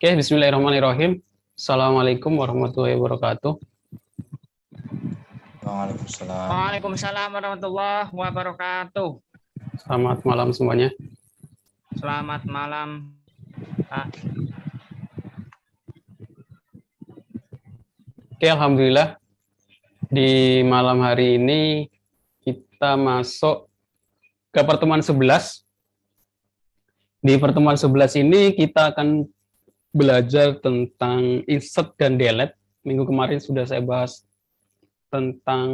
Oke, bismillahirrahmanirrahim. Assalamualaikum warahmatullahi wabarakatuh. Waalaikumsalam. Waalaikumsalam warahmatullahi wabarakatuh. Selamat malam semuanya. Selamat malam, Pak. Oke, alhamdulillah di malam hari ini kita masuk ke pertemuan 11. Di pertemuan 11 ini kita akan belajar tentang insert dan delete. Minggu kemarin sudah saya bahas tentang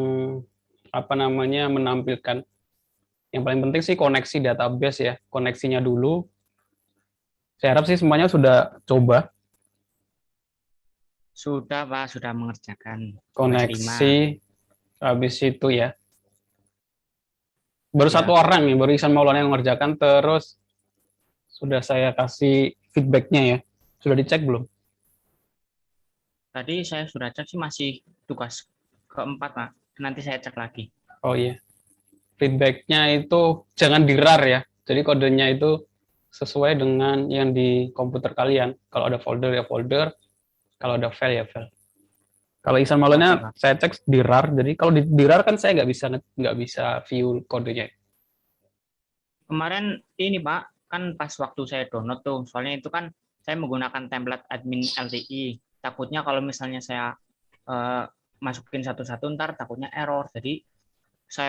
menampilkan. Yang paling penting sih koneksi database ya, koneksinya dulu. Saya harap sih semuanya sudah coba. Sudah, Pak, sudah mengerjakan. Koneksi, habis itu ya. Baru Ya. satu orang nih, baru Ihsan Maulana yang mengerjakan, terus sudah saya kasih feedbacknya ya. Sudah dicek belum? Tadi saya sudah cek sih masih tugas keempat, Pak. Nanti saya cek lagi. Oh iya. Feedbacknya itu jangan di-rar ya. Jadi kodenya itu sesuai dengan yang di komputer kalian. Kalau ada folder ya folder, kalau ada file ya file. Kalau Ihsan Maulana saya cek di-rar. Jadi kalau di-rar kan saya nggak bisa view kodenya. Kemarin ini, Pak, kan pas waktu saya download tuh, soalnya itu kan saya menggunakan template admin LTI. Takutnya kalau misalnya saya masukin satu-satu ntar takutnya error. Jadi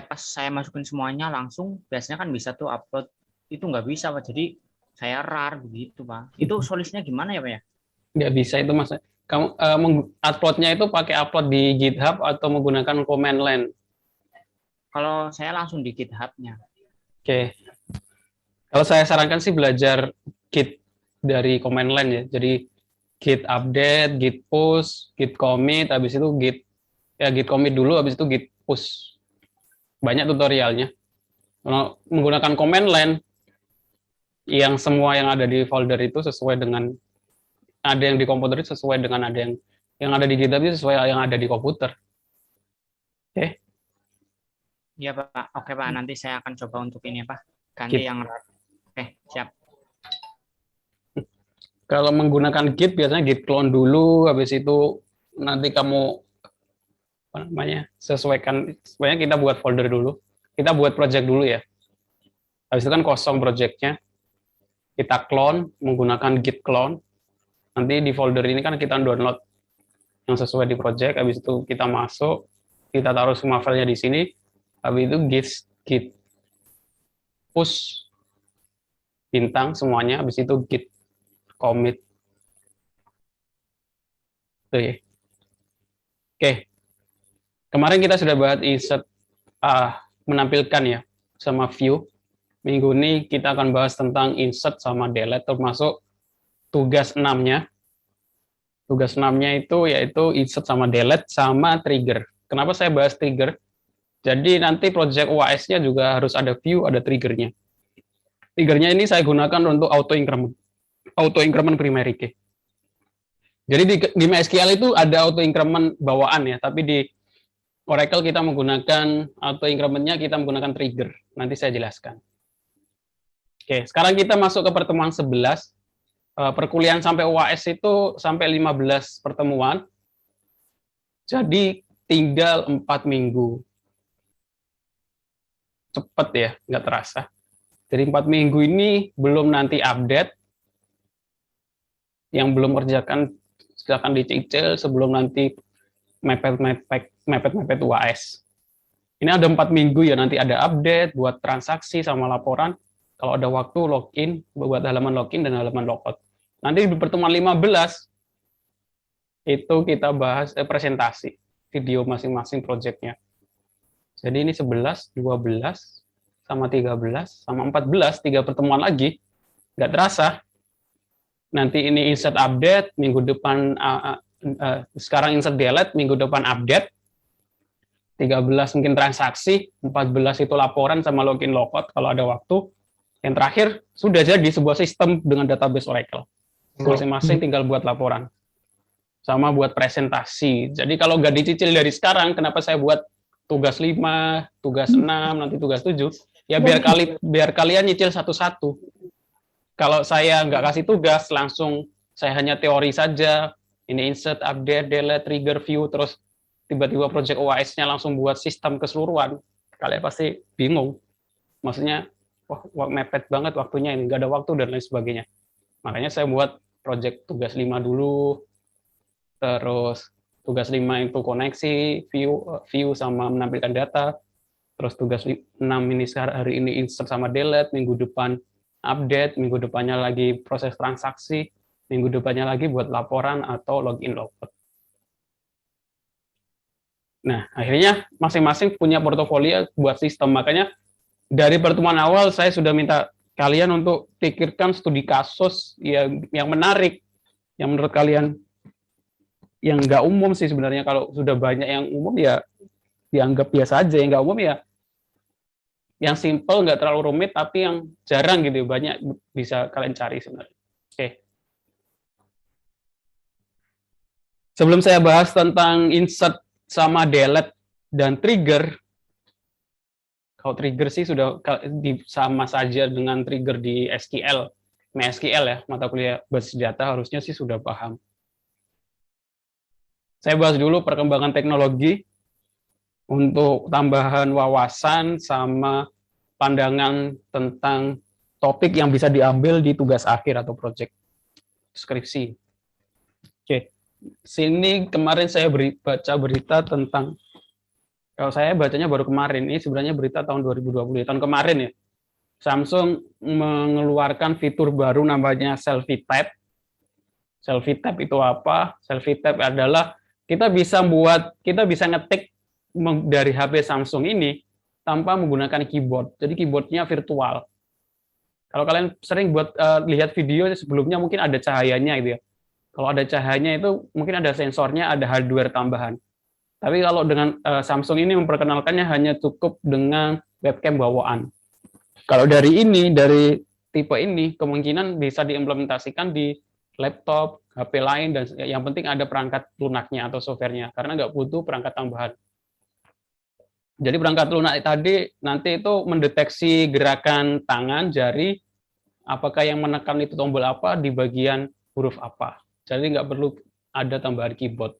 pas saya masukin semuanya langsung, biasanya kan bisa tuh upload, itu nggak bisa, Pak. Jadi saya rar begitu, Pak. Itu solusinya gimana ya, Pak ya? Nggak bisa itu Mas. Kamu uploadnya itu pakai upload di GitHub atau menggunakan command line? Kalau saya langsung di GitHub-nya. Oke. Kalau saya sarankan sih belajar Git dari command line ya. Jadi Git update, Git push, Git commit, habis itu Git commit dulu, habis itu Git push. Banyak tutorialnya. Kalau menggunakan command line, yang semua yang ada di folder itu sesuai dengan ada yang di komputer itu sesuai dengan ada yang ada di GitHub itu sesuai yang ada di komputer. Oke. Iya, Pak. Oke, Pak. Nanti saya akan coba untuk ini, Pak. Ganti Git. yang Oke, siap. Kalau menggunakan Git biasanya Git clone dulu, habis itu nanti kamu sesuaikan. Sebenarnya kita buat folder dulu, kita buat project dulu ya. Habis itu kan kosong projectnya, kita clone menggunakan Git clone. Nanti di folder ini kan kita download yang sesuai di project, habis itu kita masuk, kita taruh semua filenya di sini, habis itu git push bintang semuanya, habis itu git commit. Oke. Kemarin kita sudah bahas insert menampilkan ya sama view. Minggu ini kita akan bahas tentang insert sama delete, termasuk tugas 6-nya. Tugas 6-nya itu yaitu insert sama delete sama trigger. Kenapa saya bahas trigger? Jadi nanti project UAS-nya juga harus ada view, ada triggernya. Triggernya ini saya gunakan untuk auto increment primary key. Jadi di MySQL itu ada auto increment bawaan ya, tapi di Oracle kita menggunakan auto increment-nya, kita menggunakan trigger. Nanti saya jelaskan. Oke, sekarang kita masuk ke pertemuan 11. Perkuliahan sampai UAS itu sampai 15 pertemuan. Jadi tinggal 4 minggu. Cepet ya, nggak terasa. Jadi 4 minggu ini belum nanti update. Yang belum kerjakan silakan dicicil sebelum nanti mepet UAS. Ini ada 4 minggu ya, nanti ada update buat transaksi sama laporan. Kalau ada waktu login, buat halaman login dan halaman logout. Nanti di pertemuan 15 itu kita bahas presentasi video masing-masing projectnya. Jadi ini 11, 12, sama 13, sama 14, 3 pertemuan lagi. Nggak terasa. Nanti ini insert update, minggu depan, sekarang insert delete, minggu depan update. 13 mungkin transaksi, 14 itu laporan sama login logout kalau ada waktu. Yang terakhir, sudah jadi sebuah sistem dengan database Oracle. Masing-masing tinggal buat laporan. Sama buat presentasi. Jadi kalau nggak dicicil dari sekarang, kenapa saya buat tugas 5, tugas 6, nanti tugas 7? Ya biar kalian nyicil satu-satu. Kalau saya nggak kasih tugas, langsung saya hanya teori saja, ini insert, update, delete, trigger, view, terus tiba-tiba project OAS-nya langsung buat sistem keseluruhan, kalian pasti bingung. Maksudnya, wah mepet banget waktunya ini, nggak ada waktu dan lain sebagainya. Makanya saya buat project tugas 5 dulu, terus tugas 5 itu koneksi, view sama menampilkan data, terus tugas 6 ini hari ini insert sama delete, minggu depan update, minggu depannya lagi proses transaksi, minggu depannya lagi buat laporan atau login logout. Nah, akhirnya masing-masing punya portofolio buat sistem. Makanya dari pertemuan awal saya sudah minta kalian untuk pikirkan studi kasus yang menarik, yang menurut kalian yang nggak umum sih sebenarnya. Kalau sudah banyak yang umum ya dianggap biasa aja, yang nggak umum ya yang simple, nggak terlalu rumit, tapi yang jarang gitu, banyak bisa kalian cari sebenarnya. Oke. Sebelum saya bahas tentang insert sama delete dan trigger, kalau trigger sih sudah sama saja dengan trigger di SQL, MySQL ya, mata kuliah basis data harusnya sih sudah paham. Saya bahas dulu perkembangan teknologi untuk tambahan wawasan sama pandangan tentang topik yang bisa diambil di tugas akhir atau project skripsi. Oke, sini kemarin saya baca berita tentang, kalau saya bacanya baru kemarin, ini sebenarnya berita tahun 2020, tahun kemarin ya, Samsung mengeluarkan fitur baru namanya Selfie Tab. Selfie Tab itu apa? Selfie Tab adalah kita bisa ngetik dari HP Samsung ini tanpa menggunakan keyboard. Jadi keyboardnya virtual. Kalau kalian sering lihat video sebelumnya mungkin ada cahayanya gitu ya. Kalau ada cahayanya itu mungkin ada sensornya, ada hardware tambahan. Tapi kalau dengan Samsung ini memperkenalkannya hanya cukup dengan webcam bawaan. Kalau dari tipe ini kemungkinan bisa diimplementasikan di laptop, HP lain, dan yang penting ada perangkat lunaknya atau softwarenya, karena nggak butuh perangkat tambahan. Jadi perangkat lunak tadi nanti itu mendeteksi gerakan tangan, jari, apakah yang menekan itu tombol apa di bagian huruf apa. Jadi nggak perlu ada tambahan keyboard,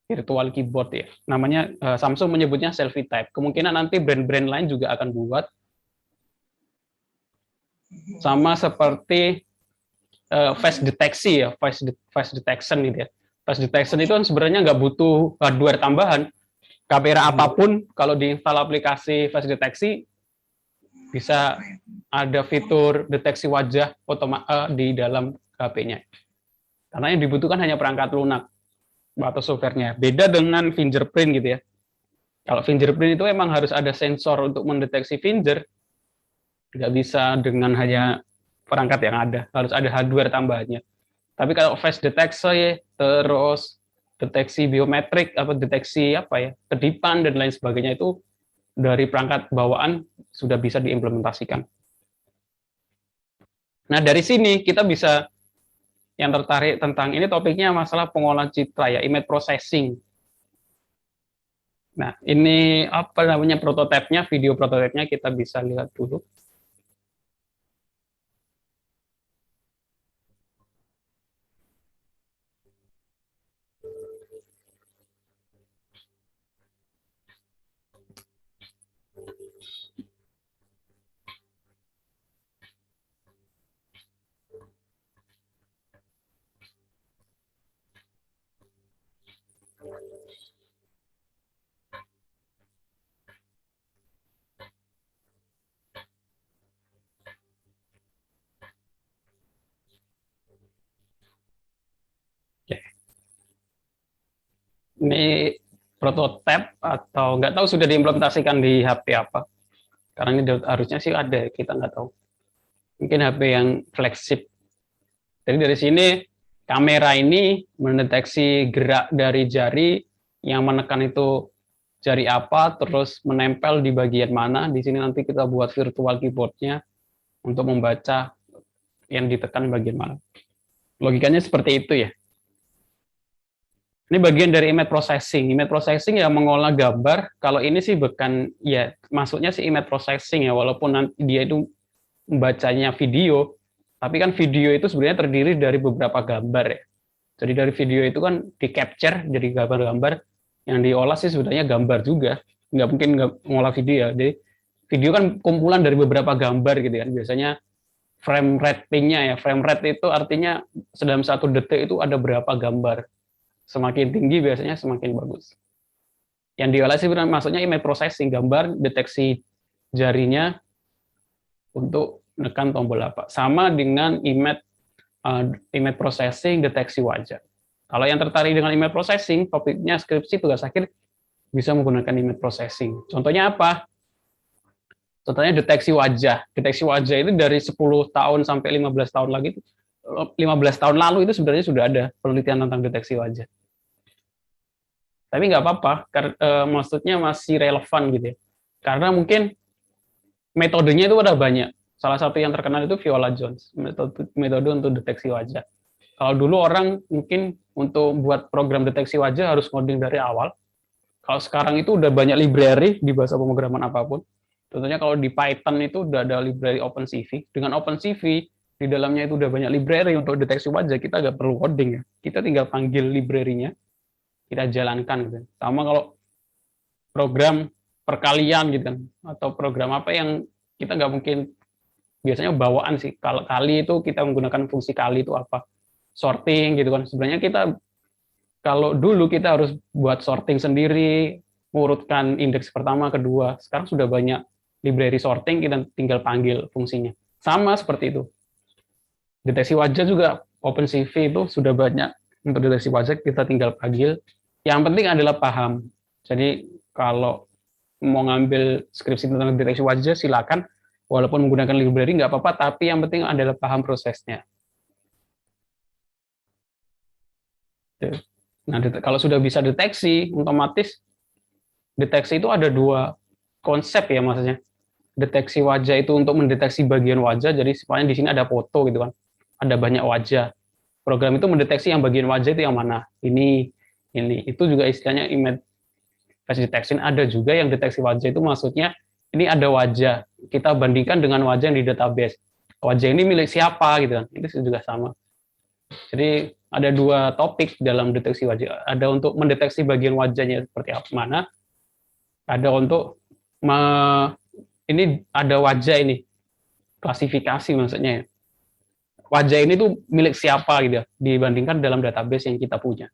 virtual keyboard ya. Namanya Samsung menyebutnya Selfie Tab. Kemungkinan nanti brand-brand lain juga akan buat. Sama seperti face deteksi ya, face detection gitu ya. Face detection itu kan sebenarnya nggak butuh hardware tambahan. Kamera apapun kalau diinstal aplikasi face deteksi bisa ada fitur deteksi wajah di dalam HP-nya. Karena yang dibutuhkan hanya perangkat lunak atau softwarenya. Beda dengan fingerprint gitu ya. Kalau fingerprint itu emang harus ada sensor untuk mendeteksi finger, nggak bisa dengan hanya perangkat yang ada, harus ada hardware tambahannya. Tapi kalau face deteksi terus deteksi biometrik atau deteksi kedipan dan lain sebagainya itu dari perangkat bawaan sudah bisa diimplementasikan. Nah, dari sini kita bisa yang tertarik tentang ini topiknya masalah pengolahan citra ya, image processing. Nah, ini prototipenya, video prototipenya kita bisa lihat dulu. Ini prototipe atau nggak tahu sudah diimplementasikan di HP apa. Karena ini harusnya sih ada, kita nggak tahu. Mungkin HP yang flagship. Jadi dari sini kamera ini mendeteksi gerak dari jari, yang menekan itu jari apa, terus menempel di bagian mana. Di sini nanti kita buat virtual keyboardnya untuk membaca yang ditekan bagian mana. Logikanya seperti itu ya. Ini bagian dari image processing. Image processing ya mengolah gambar. Kalau ini sih bukan, ya masuknya sih image processing ya, walaupun nanti dia itu membacanya video, Tapi kan video itu sebenarnya terdiri dari beberapa gambar ya. Jadi dari video itu kan di capture jadi gambar-gambar, yang diolah sih sebenarnya gambar juga. Nggak mungkin nggak ngolah video ya. Jadi video kan kumpulan dari beberapa gambar gitu kan. Biasanya frame rate-nya ya. Frame rate itu artinya dalam 1 detik itu ada berapa gambar. Semakin tinggi biasanya semakin bagus. Yang diolah sih maksudnya image processing, gambar, deteksi jarinya untuk menekan tombol apa. Sama dengan image processing, deteksi wajah. Kalau yang tertarik dengan image processing, topiknya skripsi tugas akhir bisa menggunakan image processing. Contohnya apa? Contohnya deteksi wajah. Deteksi wajah itu dari 10 tahun sampai 15 tahun lagi, 15 tahun lalu itu sebenarnya sudah ada penelitian tentang deteksi wajah. Tapi nggak apa-apa, maksudnya masih relevan gitu ya. Karena mungkin metodenya itu ada banyak. Salah satu yang terkenal itu Viola Jones, metode untuk deteksi wajah. Kalau dulu orang mungkin untuk buat program deteksi wajah harus ngoding dari awal. Kalau sekarang itu udah banyak library di bahasa pemrograman apapun. Contohnya kalau di Python itu udah ada library OpenCV. Dengan OpenCV, di dalamnya itu udah banyak library untuk deteksi wajah. Kita nggak perlu coding ya. Kita tinggal panggil library-nya, kita jalankan gitu. Sama kalau program perkalian gitu kan, atau program apa yang kita nggak mungkin, biasanya bawaan sih. Kalau kali itu kita menggunakan fungsi kali itu apa? Sorting gitu kan. Sebenarnya kita kalau dulu kita harus buat sorting sendiri, mengurutkan indeks pertama, kedua. Sekarang sudah banyak library sorting, kita tinggal panggil fungsinya. Sama seperti itu. Deteksi wajah juga OpenCV itu sudah banyak untuk deteksi wajah, kita tinggal panggil. Yang penting adalah paham. Jadi kalau mau ngambil skripsi tentang deteksi wajah, silakan. Walaupun menggunakan library nggak apa-apa, tapi yang penting adalah paham prosesnya. Nah, kalau sudah bisa deteksi, otomatis deteksi itu ada 2 konsep ya maksudnya. Deteksi wajah itu untuk mendeteksi bagian wajah, jadi semuanya di sini ada foto gitu kan. Ada banyak wajah. Program itu mendeteksi yang bagian wajah itu yang mana. Ini. Itu juga istilahnya image face detection. Ada juga yang deteksi wajah itu maksudnya ini ada wajah. Kita bandingkan dengan wajah yang di database. Wajah ini milik siapa gitu kan. Itu juga sama. Jadi ada 2 topik dalam deteksi wajah. Ada untuk mendeteksi bagian wajahnya seperti apa mana. Ada untuk ini ada wajah ini. Klasifikasi maksudnya ya. Wajah ini tuh milik siapa gitu ya, dibandingkan dalam database yang kita punya.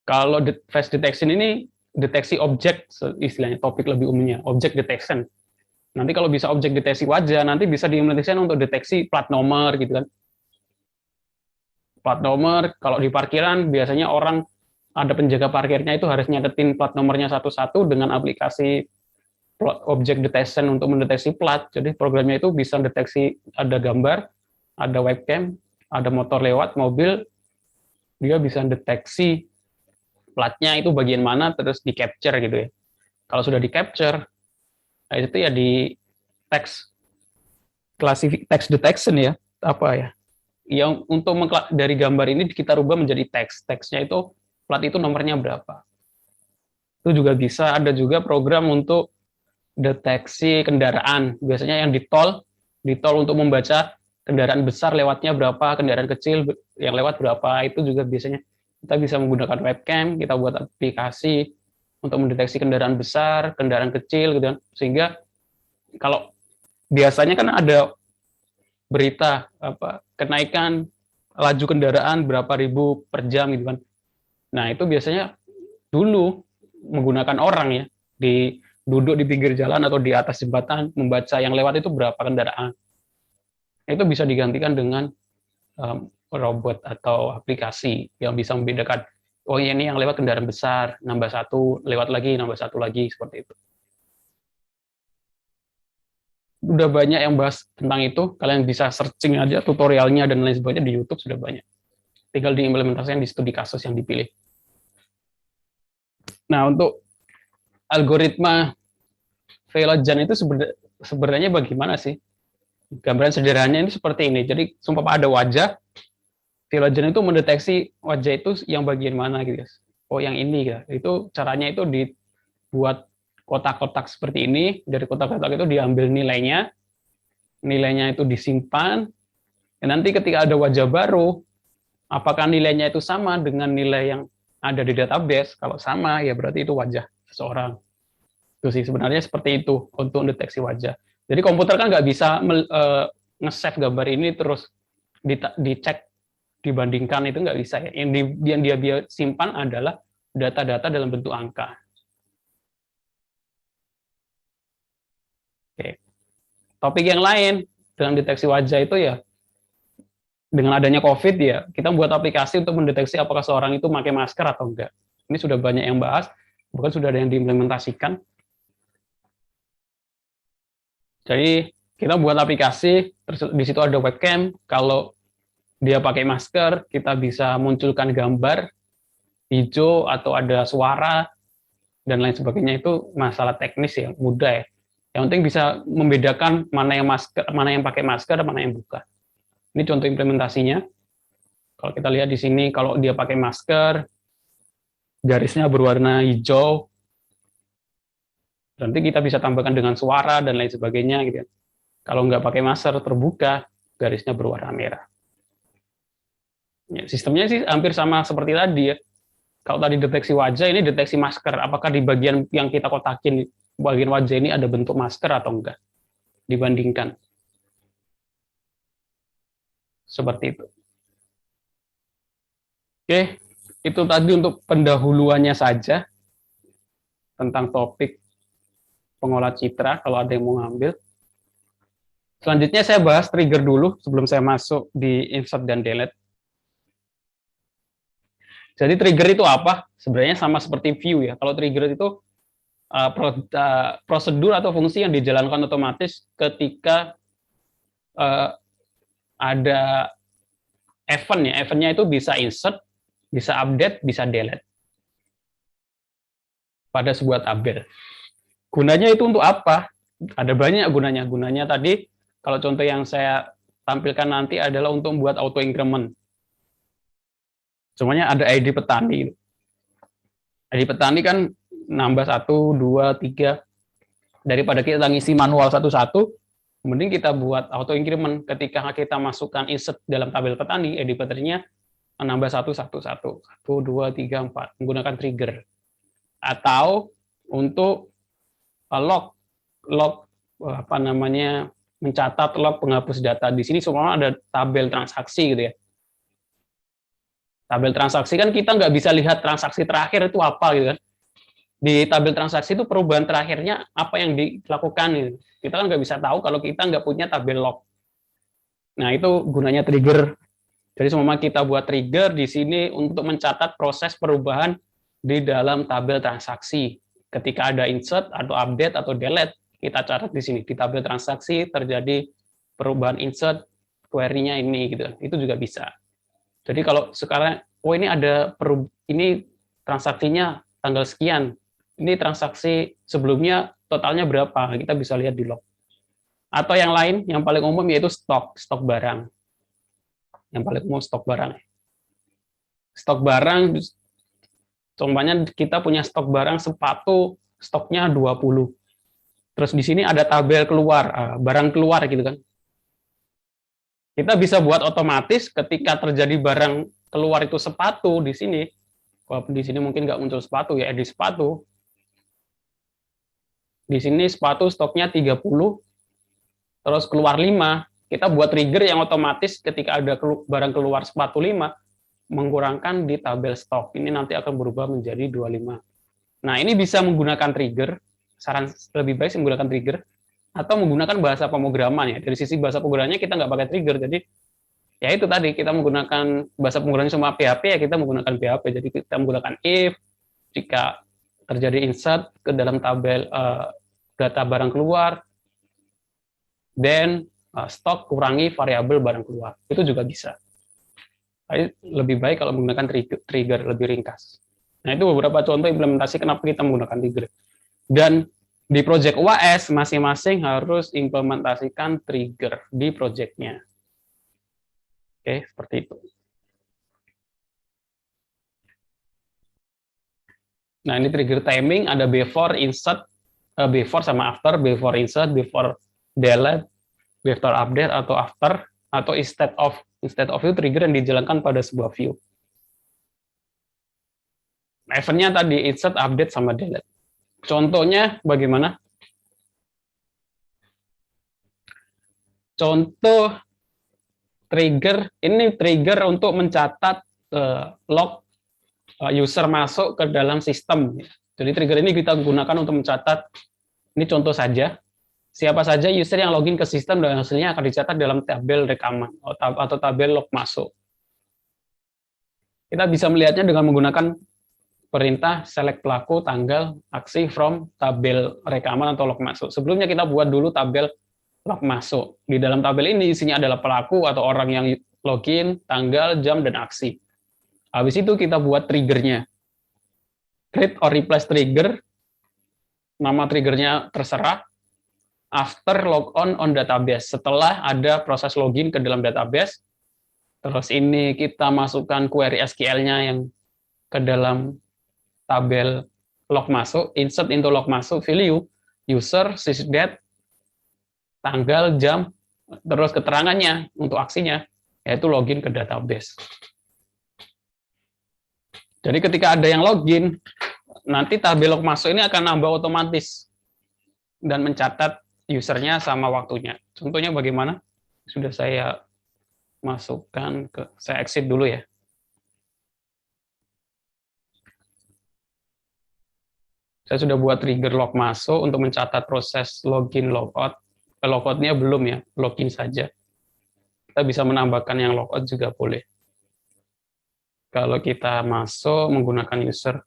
Kalau face detection ini deteksi objek, istilahnya topik lebih umumnya, object detection. Nanti kalau bisa objek deteksi wajah, nanti bisa diimplementasikan untuk deteksi plat nomor gitu kan. Plat nomor, kalau di parkiran biasanya orang ada penjaga parkirnya itu harus nyatetin plat nomornya satu-satu dengan aplikasi object detection untuk mendeteksi plat. Jadi programnya itu bisa deteksi ada gambar, ada webcam, ada motor lewat, mobil, dia bisa deteksi platnya itu bagian mana, terus di capture gitu ya. Kalau sudah di capture, nah itu ya di text detection ya, apa ya? Yang untuk dari gambar ini kita rubah menjadi teks. Teksnya itu plat itu nomornya berapa. Itu juga bisa. Ada juga program untuk deteksi kendaraan. Biasanya yang di tol untuk membaca kendaraan besar lewatnya berapa, kendaraan kecil yang lewat berapa, itu juga biasanya kita bisa menggunakan webcam, kita buat aplikasi untuk mendeteksi kendaraan besar, kendaraan kecil gitu kan. Sehingga kalau biasanya kan ada berita apa kenaikan laju kendaraan berapa ribu per jam gitu kan. Nah, itu biasanya dulu menggunakan orang ya, duduk di pinggir jalan atau di atas jembatan membaca yang lewat itu berapa kendaraan. Itu bisa digantikan dengan robot atau aplikasi yang bisa membedakan, oh ini yang lewat kendaraan besar, nambah 1, lewat lagi, nambah 1 lagi, seperti itu. Udah banyak yang bahas tentang itu, kalian bisa searching aja tutorialnya dan lain sebagainya di YouTube sudah banyak. Tinggal diimplementasikan di studi kasus yang dipilih. Nah, untuk algoritma Viola-Jan itu sebenarnya bagaimana sih? Gambaran sederhananya ini seperti ini. Jadi, sumpah ada wajah, Viola-Jan itu mendeteksi wajah itu yang bagian mana gitu. Oh, yang ini ya. Itu caranya itu dibuat kotak-kotak seperti ini. Dari kotak-kotak itu diambil nilainya itu disimpan, Nanti ketika ada wajah baru, apakah nilainya itu sama dengan nilai yang ada di database? Kalau sama, ya berarti itu wajah seseorang. Itu sih sebenarnya seperti itu untuk deteksi wajah. Jadi komputer kan nggak bisa nge-save gambar ini terus dicek dibandingkan, itu nggak bisa ya. Yang dia simpan adalah data-data dalam bentuk angka. Oke. Topik yang lain dengan deteksi wajah itu ya, dengan adanya COVID ya, kita buat aplikasi untuk mendeteksi apakah seorang itu pakai masker atau enggak. Ini sudah banyak yang bahas, bahkan sudah ada yang diimplementasikan. Jadi kita buat aplikasi, di situ ada webcam. Kalau dia pakai masker, kita bisa munculkan gambar hijau atau ada suara dan lain sebagainya. Itu masalah teknis ya, mudah ya. Yang penting bisa membedakan mana yang masker, mana yang pakai masker, mana yang bukan. Ini contoh implementasinya. Kalau kita lihat di sini, kalau dia pakai masker, garisnya berwarna hijau. Nanti kita bisa tambahkan dengan suara dan lain sebagainya gitu ya. Kalau nggak pakai masker terbuka, garisnya berwarna merah. Ya, sistemnya sih hampir sama seperti tadi ya. Kalau tadi deteksi wajah, ini deteksi masker. Apakah di bagian yang kita kotakin, bagian wajah ini ada bentuk masker atau enggak? Dibandingkan. Seperti itu. Oke, itu tadi untuk pendahuluannya saja tentang topik pengolah citra, kalau ada yang mau ngambil. Selanjutnya saya bahas trigger dulu sebelum saya masuk di insert dan delete. Jadi trigger itu apa? Sebenarnya sama seperti view ya. Kalau trigger itu prosedur atau fungsi yang dijalankan otomatis ketika ada event ya. Eventnya itu bisa insert, bisa update, bisa delete pada sebuah tabel. Gunanya itu untuk apa? Ada banyak gunanya. Gunanya tadi, kalau contoh yang saya tampilkan nanti adalah untuk membuat auto increment. Semuanya ada ID petani. ID petani kan nambah 1, 2, 3. Daripada kita ngisi manual satu-satu, mending kita buat auto increment. Ketika kita masukkan insert dalam tabel petani, ID petaninya nambah 1, 1, 1. 1, 2, 3, 4. Menggunakan trigger. Atau untuk log apa namanya, mencatat log penghapus data. Di sini semua ada tabel transaksi gitu ya. Tabel transaksi kan kita nggak bisa lihat transaksi terakhir itu apa gitu kan. Di tabel transaksi itu perubahan terakhirnya apa yang dilakukan gitu. Kita kan nggak bisa tahu kalau kita nggak punya tabel log. Nah itu gunanya trigger. Jadi semua kita buat trigger di sini untuk mencatat proses perubahan di dalam tabel transaksi. Ketika ada insert atau update atau delete, kita catat di sini. Di tabel transaksi terjadi perubahan insert, query-nya ini gitu. Itu juga bisa. Jadi kalau sekarang, oh ini ada ini transaksinya tanggal sekian, ini transaksi sebelumnya totalnya berapa, kita bisa lihat di log. Atau yang lain, yang paling umum yaitu stok barang. Yang paling umum stok barang. Stok barang, contohnya kita punya stok barang sepatu, stoknya 20. Terus di sini ada tabel keluar, barang keluar gitu kan. Kita bisa buat otomatis ketika terjadi barang keluar itu sepatu di sini. Walaupun di sini mungkin nggak muncul sepatu ya, edit sepatu. Di sini sepatu stoknya 30, terus keluar 5. Kita buat trigger yang otomatis ketika ada barang keluar sepatu 5, mengkurangkan di tabel stok. Ini nanti akan berubah menjadi 25. Nah, ini bisa menggunakan trigger. Saran lebih baik menggunakan trigger. Atau menggunakan bahasa pemrograman ya. Dari sisi bahasa pemrogramannya kita nggak pakai trigger, jadi ya itu tadi kita menggunakan bahasa pemrograman sama PHP ya, kita menggunakan PHP. Jadi kita menggunakan if jika terjadi insert ke dalam tabel data barang keluar, then stok kurangi variabel barang keluar, itu juga bisa. Tapi lebih baik kalau menggunakan trigger lebih ringkas. Nah itu beberapa contoh implementasi kenapa kita menggunakan trigger. Dan di project UAS, masing-masing harus implementasikan trigger di projectnya. Oke, seperti itu. Nah, ini trigger timing, ada before, insert, before sama after, before insert, before delete, before update, atau after atau instead of itu trigger yang dijalankan pada sebuah view. Eventnya tadi insert, update, sama delete. Contohnya bagaimana? Contoh trigger, ini trigger untuk mencatat log user masuk ke dalam sistem. Jadi trigger ini kita gunakan untuk mencatat, ini contoh saja, siapa saja user yang login ke sistem dan hasilnya akan dicatat dalam tabel rekaman atau tabel log masuk. Kita bisa melihatnya dengan menggunakan perintah select pelaku, tanggal, aksi from tabel rekaman atau log masuk. Sebelumnya kita buat dulu tabel log masuk. Di dalam tabel ini isinya adalah pelaku atau orang yang login, tanggal, jam, dan aksi. Habis itu kita buat triggernya. Create or replace trigger, nama triggernya terserah, after logon on database, setelah ada proses login ke dalam database. Terus ini kita masukkan query SQL-nya yang ke dalam tabel log masuk, insert into log masuk, value, user, sysdate, tanggal, jam, terus keterangannya untuk aksinya, yaitu login ke database. Jadi ketika ada yang login, nanti tabel log masuk ini akan nambah otomatis dan mencatat usernya sama waktunya. Contohnya bagaimana? Sudah saya masukkan ke, saya exit dulu ya. Saya sudah buat trigger log masuk untuk mencatat proses login logout. Logoutnya belum ya, login saja. Kita bisa menambahkan yang logout juga boleh. Kalau kita masuk menggunakan user,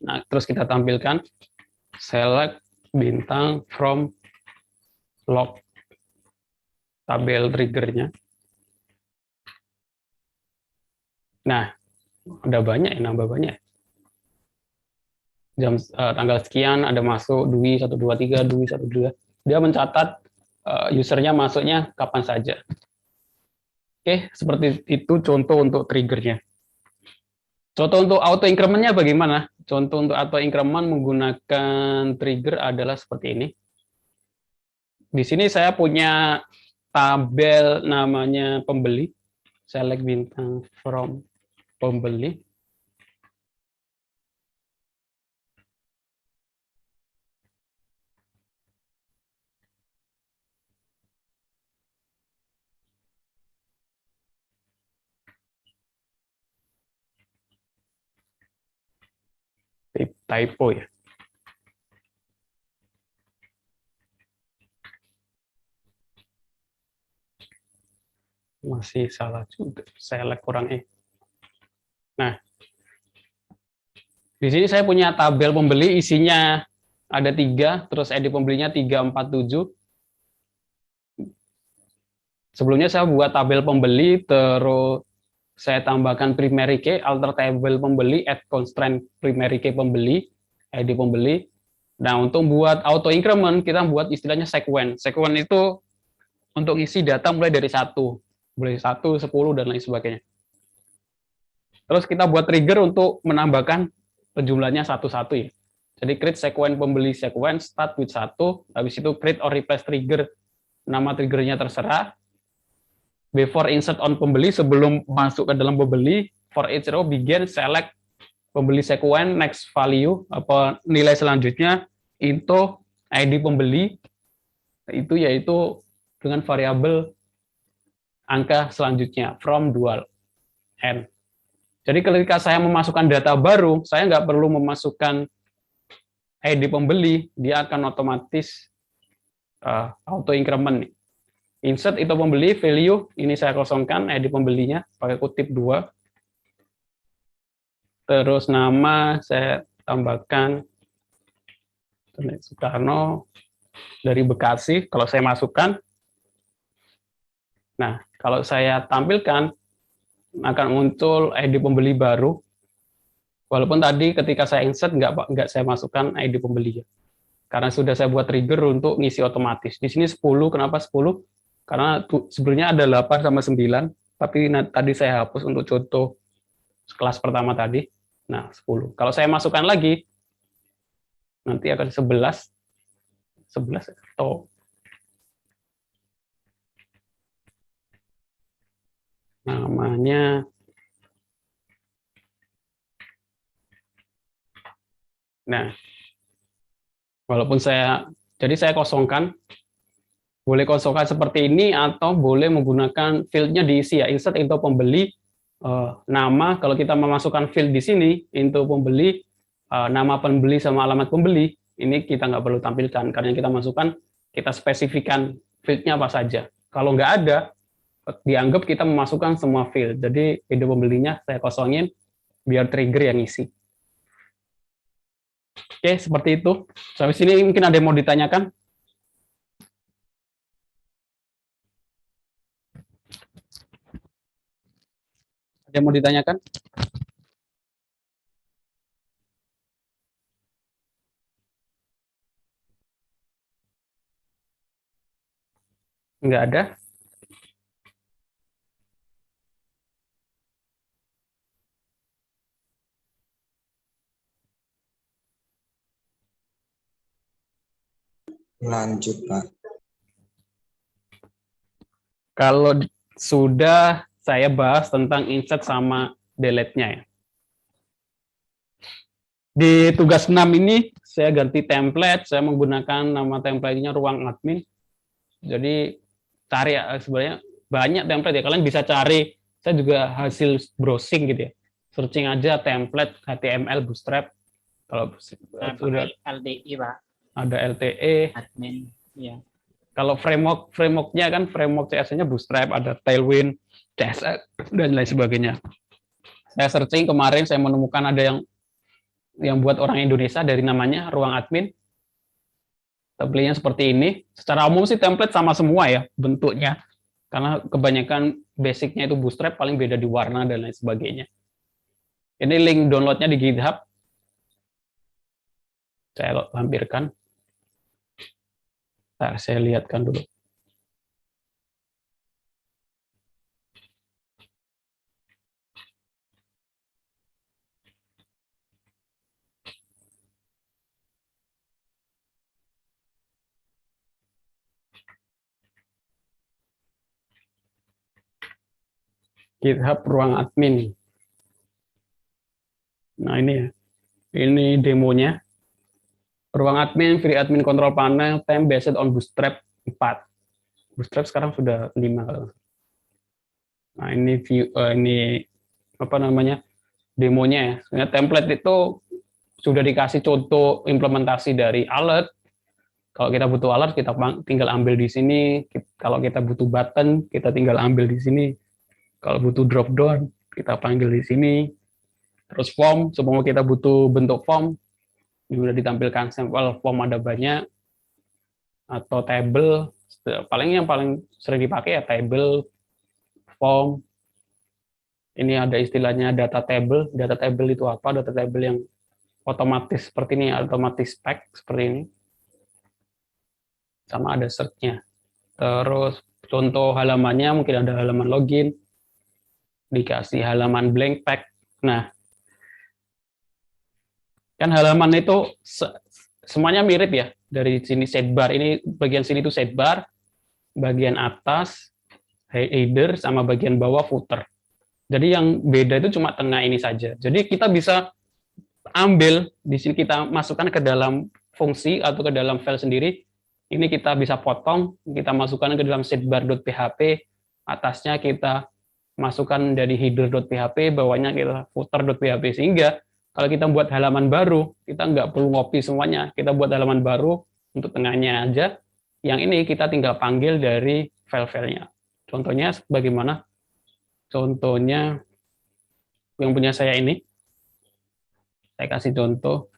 nah terus kita tampilkan select bintang from log tabel triggernya. Nah, udah banyak ya, nambah banyak. Jam tanggal sekian ada masuk Dwi 123, Dwi 122. Dia mencatat usernya masuknya kapan saja. Oke, seperti itu contoh untuk triggernya. Contoh untuk auto increment-nya bagaimana? Contoh untuk auto increment menggunakan trigger adalah seperti ini. Di sini saya punya tabel namanya pembeli. Select bintang from pembeli. Typo ya. Masih salah juga. Select kurang E. Nah, di sini saya punya tabel pembeli, isinya ada 3, terus ID pembelinya 347. Sebelumnya saya buat tabel pembeli, terus saya tambahkan primary key, alter table pembeli, add constraint primary key pembeli, ID pembeli. Nah, untuk buat auto increment, kita buat istilahnya sequence. Sequence itu untuk isi data mulai dari 1, mulai 1, 10, dan lain sebagainya. Terus kita buat trigger untuk menambahkan jumlahnya satu-satu ya. Jadi create sequence pembeli sequence, start with 1, habis itu create or replace trigger, nama triggernya terserah. Before insert on pembeli, sebelum masuk ke dalam pembeli, for each row begin select pembeli sequence, next value, apa nilai selanjutnya, into ID pembeli, itu yaitu dengan variabel angka selanjutnya, from dual n. Jadi ketika saya memasukkan data baru, saya nggak perlu memasukkan ID pembeli, dia akan otomatis auto increment. Insert itu pembeli, value, ini saya kosongkan, ID pembelinya, pakai kutip 2. Terus nama saya tambahkan Soekarno dari Bekasi, kalau saya masukkan. Nah, kalau saya tampilkan, akan muncul ID pembeli baru. Walaupun tadi ketika saya insert, nggak saya masukkan ID pembeli. Karena sudah saya buat trigger untuk ngisi otomatis. Di sini 10, kenapa 10? Karena sebenarnya ada 8 sama 9, tapi tadi saya hapus untuk contoh kelas pertama tadi. Nah, 10. Kalau saya masukkan lagi, nanti akan 11 atau namanya. Nah, walaupun jadi saya kosongkan, boleh kosongkan seperti ini atau boleh menggunakan field-nya diisi ya, insert info pembeli, nama, kalau kita memasukkan field di sini, info pembeli, nama pembeli sama alamat pembeli, ini kita nggak perlu tampilkan, karena yang kita masukkan, kita spesifikan field-nya apa saja. Kalau nggak ada, dianggap kita memasukkan semua field, jadi info pembelinya saya kosongin, biar trigger yang isi. Oke, seperti itu. Sampai sini mungkin ada yang mau ditanyakan? Ada yang mau ditanyakan? Nggak ada? Lanjut, Pak. Kalau sudah saya bahas tentang insert sama delete-nya ya. Di tugas 6 ini saya ganti template, saya menggunakan nama template-nya ruang admin. Jadi cari ya, sebenarnya banyak template ya. Kalian bisa cari, saya juga hasil browsing gitu ya. Searching aja template HTML Bootstrap. Kalau sudah LTI, Pak. Ada LTE, Admin, ya. kalau frameworknya kan framework CSS-nya Bootstrap, ada Tailwind, CSS, dan lain sebagainya. Saya searching kemarin, saya menemukan ada yang buat orang Indonesia dari namanya Ruang Admin. Template-nya seperti ini. Secara umum sih template sama semua ya bentuknya. Karena kebanyakan basic-nya itu Bootstrap, paling beda di warna dan lain sebagainya. Ini link download-nya di GitHub. Saya lampirkan. Nah, saya lihatkan dulu. GitHub Ruang Admin. Nah, ini ya. Ini demonya. Ruang admin, free admin control panel, time based on Bootstrap 4. Bootstrap sekarang sudah 5. Nah, ini ini apa namanya? Demonya ya. Sebenarnya template itu sudah dikasih contoh implementasi dari alert. Kalau kita butuh alert, kita tinggal ambil di sini. Kalau kita butuh button, kita tinggal ambil di sini. Kalau butuh drop down, kita panggil di sini. Terus form, semua kita butuh bentuk form, sudah ditampilkan sampel form ada banyak, atau table, yang paling sering dipakai ya table, form. Ini ada istilahnya data table. Data table itu apa? Data table yang otomatis seperti ini, otomatis spec seperti ini. Sama ada search-nya. Terus contoh halamannya mungkin ada halaman login, dikasih halaman blank pack. Nah, kan halaman itu semuanya mirip ya. Dari sini sidebar, ini bagian sini itu sidebar, bagian atas header sama bagian bawah footer. Jadi yang beda itu cuma tengah ini saja. Jadi kita bisa ambil di sini, kita masukkan ke dalam fungsi atau ke dalam file sendiri. Ini kita bisa potong, kita masukkan ke dalam sidebar.php, atasnya kita masukkan dari header.php, bawahnya kita footer.php, sehingga kalau kita buat halaman baru, kita nggak perlu ngopi semuanya. Kita buat halaman baru untuk tengahnya aja. Yang ini kita tinggal panggil dari file-filenya. Contohnya bagaimana? Contohnya yang punya saya ini. Saya kasih contoh.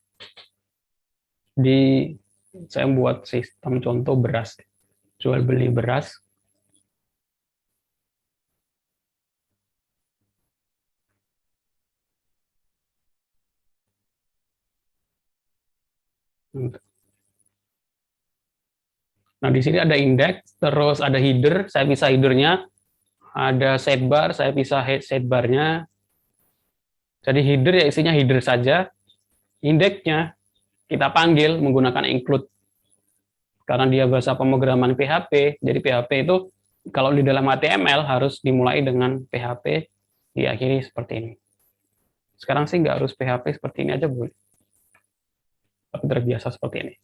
Saya buat sistem contoh beras. Jual beli beras. Nah, di sini ada index, terus ada header, saya pisah headernya, ada sidebar, saya pisah sidebarnya. Jadi header ya isinya header saja, indexnya kita panggil menggunakan include. Karena dia bahasa pemrograman PHP, jadi PHP itu kalau di dalam HTML harus dimulai dengan PHP, diakhiri seperti ini. Sekarang sih nggak harus PHP seperti ini aja boleh. Tapi terbiasa seperti ini.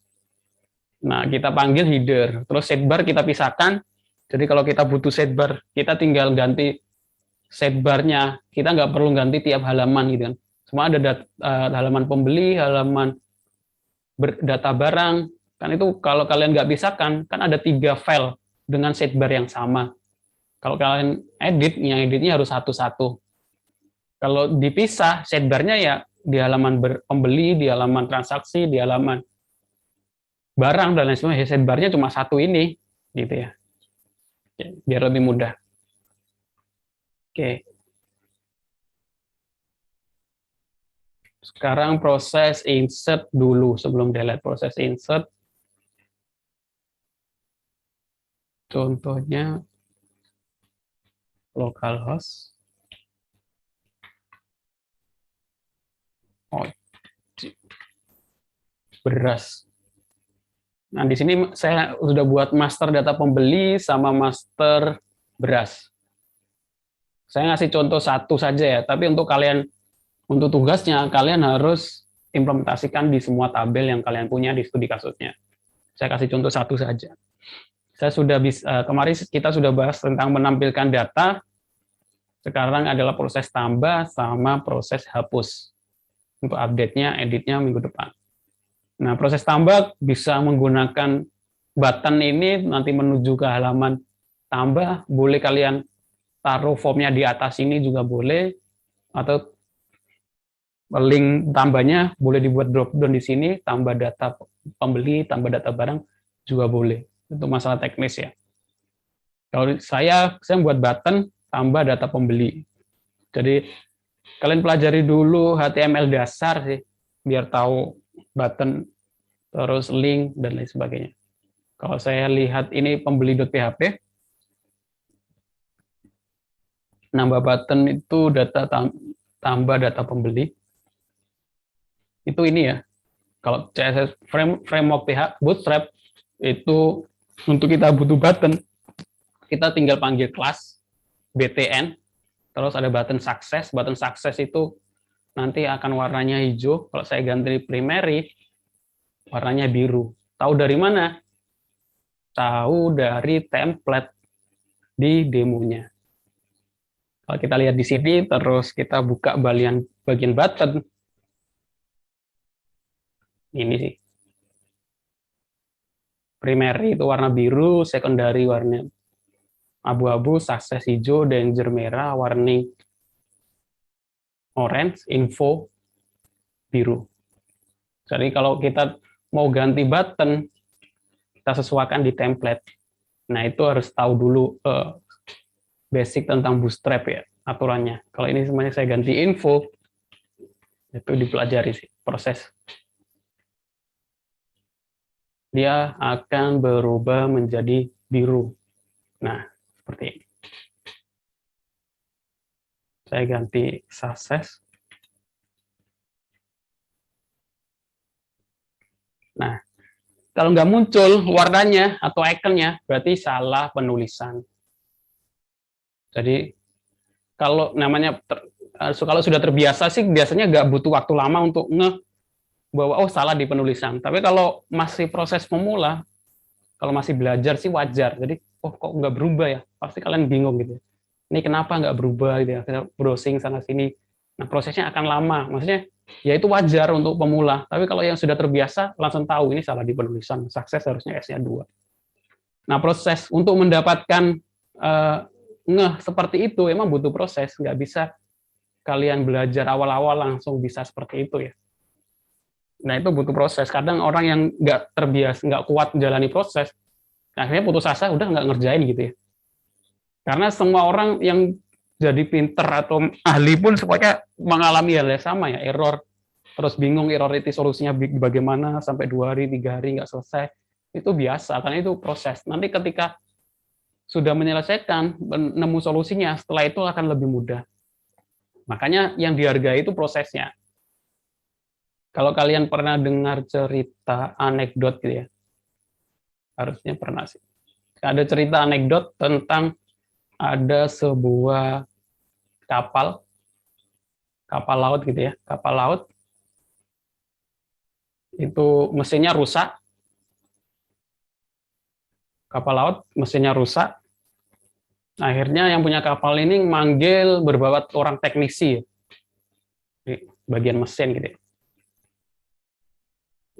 Nah, kita panggil header, terus sidebar kita pisahkan. Jadi kalau kita butuh sidebar, kita tinggal ganti sidebarnya. Kita nggak perlu ganti tiap halaman gitu kan. Semua ada halaman pembeli, halaman data barang. Kan itu kalau kalian nggak pisahkan, kan ada 3 file dengan sidebar yang sama. Kalau kalian edit, yang editnya harus satu-satu. Kalau dipisah, sidebarnya ya di halaman pembeli, di halaman transaksi, di halaman barang dan lain sebagainya. Sidebarnya cuma satu ini, gitu ya. Oke, biar lebih mudah. Oke. Sekarang proses insert dulu sebelum delete. Proses insert. Contohnya localhost. Oh, beras. Nah, di sini saya sudah buat master data pembeli sama master beras. Saya ngasih contoh satu saja ya, tapi untuk kalian, untuk tugasnya, kalian harus implementasikan di semua tabel yang kalian punya di studi kasusnya. Saya kasih contoh satu saja. Saya sudah kemarin kita sudah bahas tentang menampilkan data, sekarang adalah proses tambah sama proses hapus. Untuk update-nya, edit-nya minggu depan. Nah, proses tambah bisa menggunakan button ini nanti menuju ke halaman tambah, boleh kalian taruh formnya di atas ini juga boleh, atau link tambahnya boleh dibuat drop down di sini, tambah data pembeli, tambah data barang juga boleh. Itu masalah teknis ya. Kalau saya buat button tambah data pembeli. Jadi kalian pelajari dulu HTML dasar sih, biar tahu button, terus link, dan lain sebagainya. Kalau saya lihat ini pembeli.php, nambah button itu data tambah data pembeli. Itu ini ya. Kalau CSS framework Bootstrap itu untuk kita butuh button, kita tinggal panggil kelas btn, terus ada button success. Button success itu nanti akan warnanya hijau. Kalau saya ganti primary, warnanya biru. Tahu dari mana? Tahu dari template di demonya. Kalau kita lihat di sini, terus kita buka bagian button, ini sih. Primary itu warna biru, secondary warna abu-abu, success hijau, danger merah, warning orange, info biru. Jadi kalau kita mau ganti button, kita sesuaikan di template. Nah, itu harus tahu dulu basic tentang Bootstrap ya, aturannya. Kalau ini semuanya saya ganti info, itu dipelajari sih, proses. Dia akan berubah menjadi biru. Nah, seperti ini. Saya ganti success. Nah, kalau nggak muncul warnanya atau ikonnya, berarti salah penulisan. Jadi, kalau namanya kalau sudah terbiasa sih, biasanya nggak butuh waktu lama untuk bahwa oh salah di penulisan. Tapi kalau masih proses pemula, kalau masih belajar sih wajar. Jadi oh kok nggak berubah ya? Pasti kalian bingung gitu. Ini kenapa nggak berubah gitu ya? Kita browsing sana sini. Nah prosesnya akan lama. Maksudnya ya itu wajar untuk pemula. Tapi kalau yang sudah terbiasa langsung tahu ini salah di penulisan. Sukses harusnya S-nya 2. Nah proses untuk mendapatkan seperti itu emang butuh proses. Nggak bisa kalian belajar awal-awal langsung bisa seperti itu ya. Nah itu butuh proses. Kadang orang yang nggak terbiasa, nggak kuat menjalani proses, akhirnya putus asa, udah nggak ngerjain gitu ya. Karena semua orang yang jadi pinter atau ahli pun semuanya mengalami hal yang sama ya, error, terus bingung error itu solusinya bagaimana sampai 2 hari, 3 hari nggak selesai, itu biasa karena itu proses. Nanti ketika sudah menyelesaikan, nemu solusinya, setelah itu akan lebih mudah. Makanya yang dihargai itu prosesnya. Kalau kalian pernah dengar cerita anekdot gitu ya, harusnya pernah sih. Ada cerita anekdot tentang ada sebuah kapal, kapal laut gitu ya, kapal laut itu mesinnya rusak, kapal laut mesinnya rusak. Akhirnya yang punya kapal ini manggil beberapa orang teknisi ya, di bagian mesin gitu ya.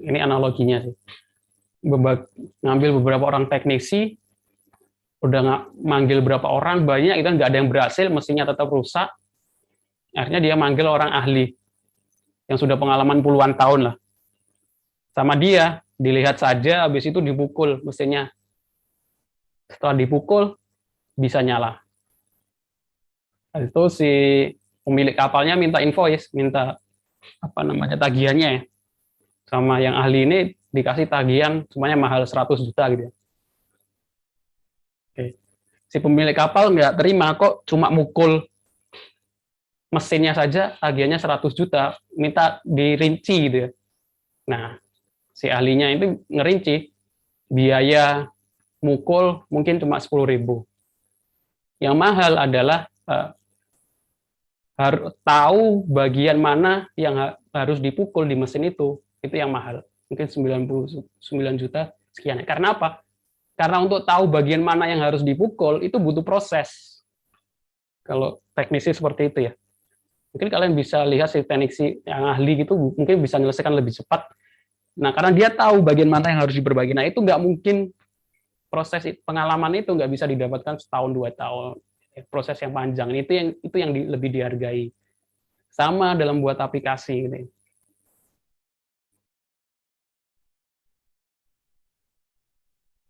Ini analoginya sih. Ngambil beberapa orang teknisi, udah nggak manggil berapa orang banyak itu nggak ada yang berhasil, mesinnya tetap rusak. Akhirnya dia manggil orang ahli yang sudah pengalaman puluhan tahun lah. Sama dia, dilihat saja, habis itu dipukul mesinnya. Setelah dipukul, bisa nyala. Itu si pemilik kapalnya minta invoice, minta apa namanya tagihannya ya. Sama yang ahli ini dikasih tagihan semuanya mahal 100 juta gitu ya. Oke. Si pemilik kapal nggak terima kok cuma mukul mesinnya saja tagihannya 100 juta, minta dirinci gitu ya. Nah, si ahlinya itu ngerinci biaya mukul mungkin cuma 10.000. Yang mahal adalah harus tahu bagian mana yang harus dipukul di mesin itu yang mahal. Mungkin 99 juta sekian. Karena apa? Karena untuk tahu bagian mana yang harus dipukul itu butuh proses. Kalau teknisi seperti itu ya. Mungkin kalian bisa lihat si teknisi yang ahli gitu mungkin bisa menyelesaikan lebih cepat. Nah, karena dia tahu bagian mana yang harus diperbagi. Nah, itu nggak mungkin proses pengalaman itu nggak bisa didapatkan setahun 2 tahun. Proses yang panjang itu yang lebih dihargai. Sama dalam buat aplikasi gitu.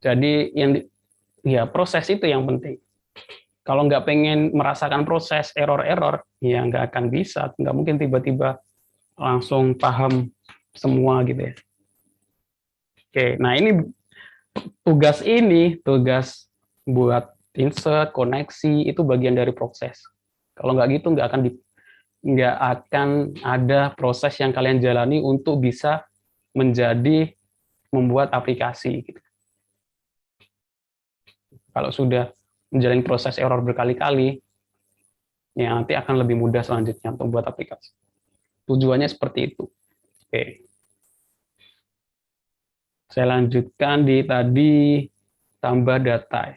Jadi ya proses itu yang penting. Kalau nggak pengen merasakan proses error-error, ya nggak akan bisa. Nggak mungkin tiba-tiba langsung paham semua gitu ya. Oke, nah ini tugas buat insert, koneksi, itu bagian dari proses. Kalau nggak gitu nggak akan ada proses yang kalian jalani untuk bisa membuat aplikasi. Gitu. Kalau sudah menjalani proses error berkali-kali, ya nanti akan lebih mudah selanjutnya untuk membuat aplikasi. Tujuannya seperti itu. Oke. Saya lanjutkan di tadi tambah data.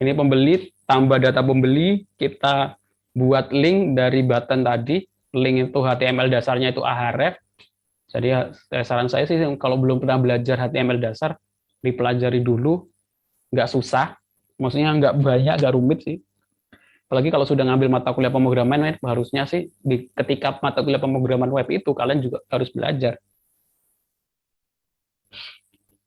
Ini pembeli, tambah data pembeli, kita buat link dari button tadi. Link itu HTML dasarnya itu Ahref. Jadi saran saya sih kalau belum pernah belajar HTML dasar, dipelajari dulu, nggak susah, maksudnya nggak banyak, nggak rumit sih. Apalagi kalau sudah ngambil mata kuliah pemrograman web, harusnya sih ketika mata kuliah pemrograman web itu kalian juga harus belajar.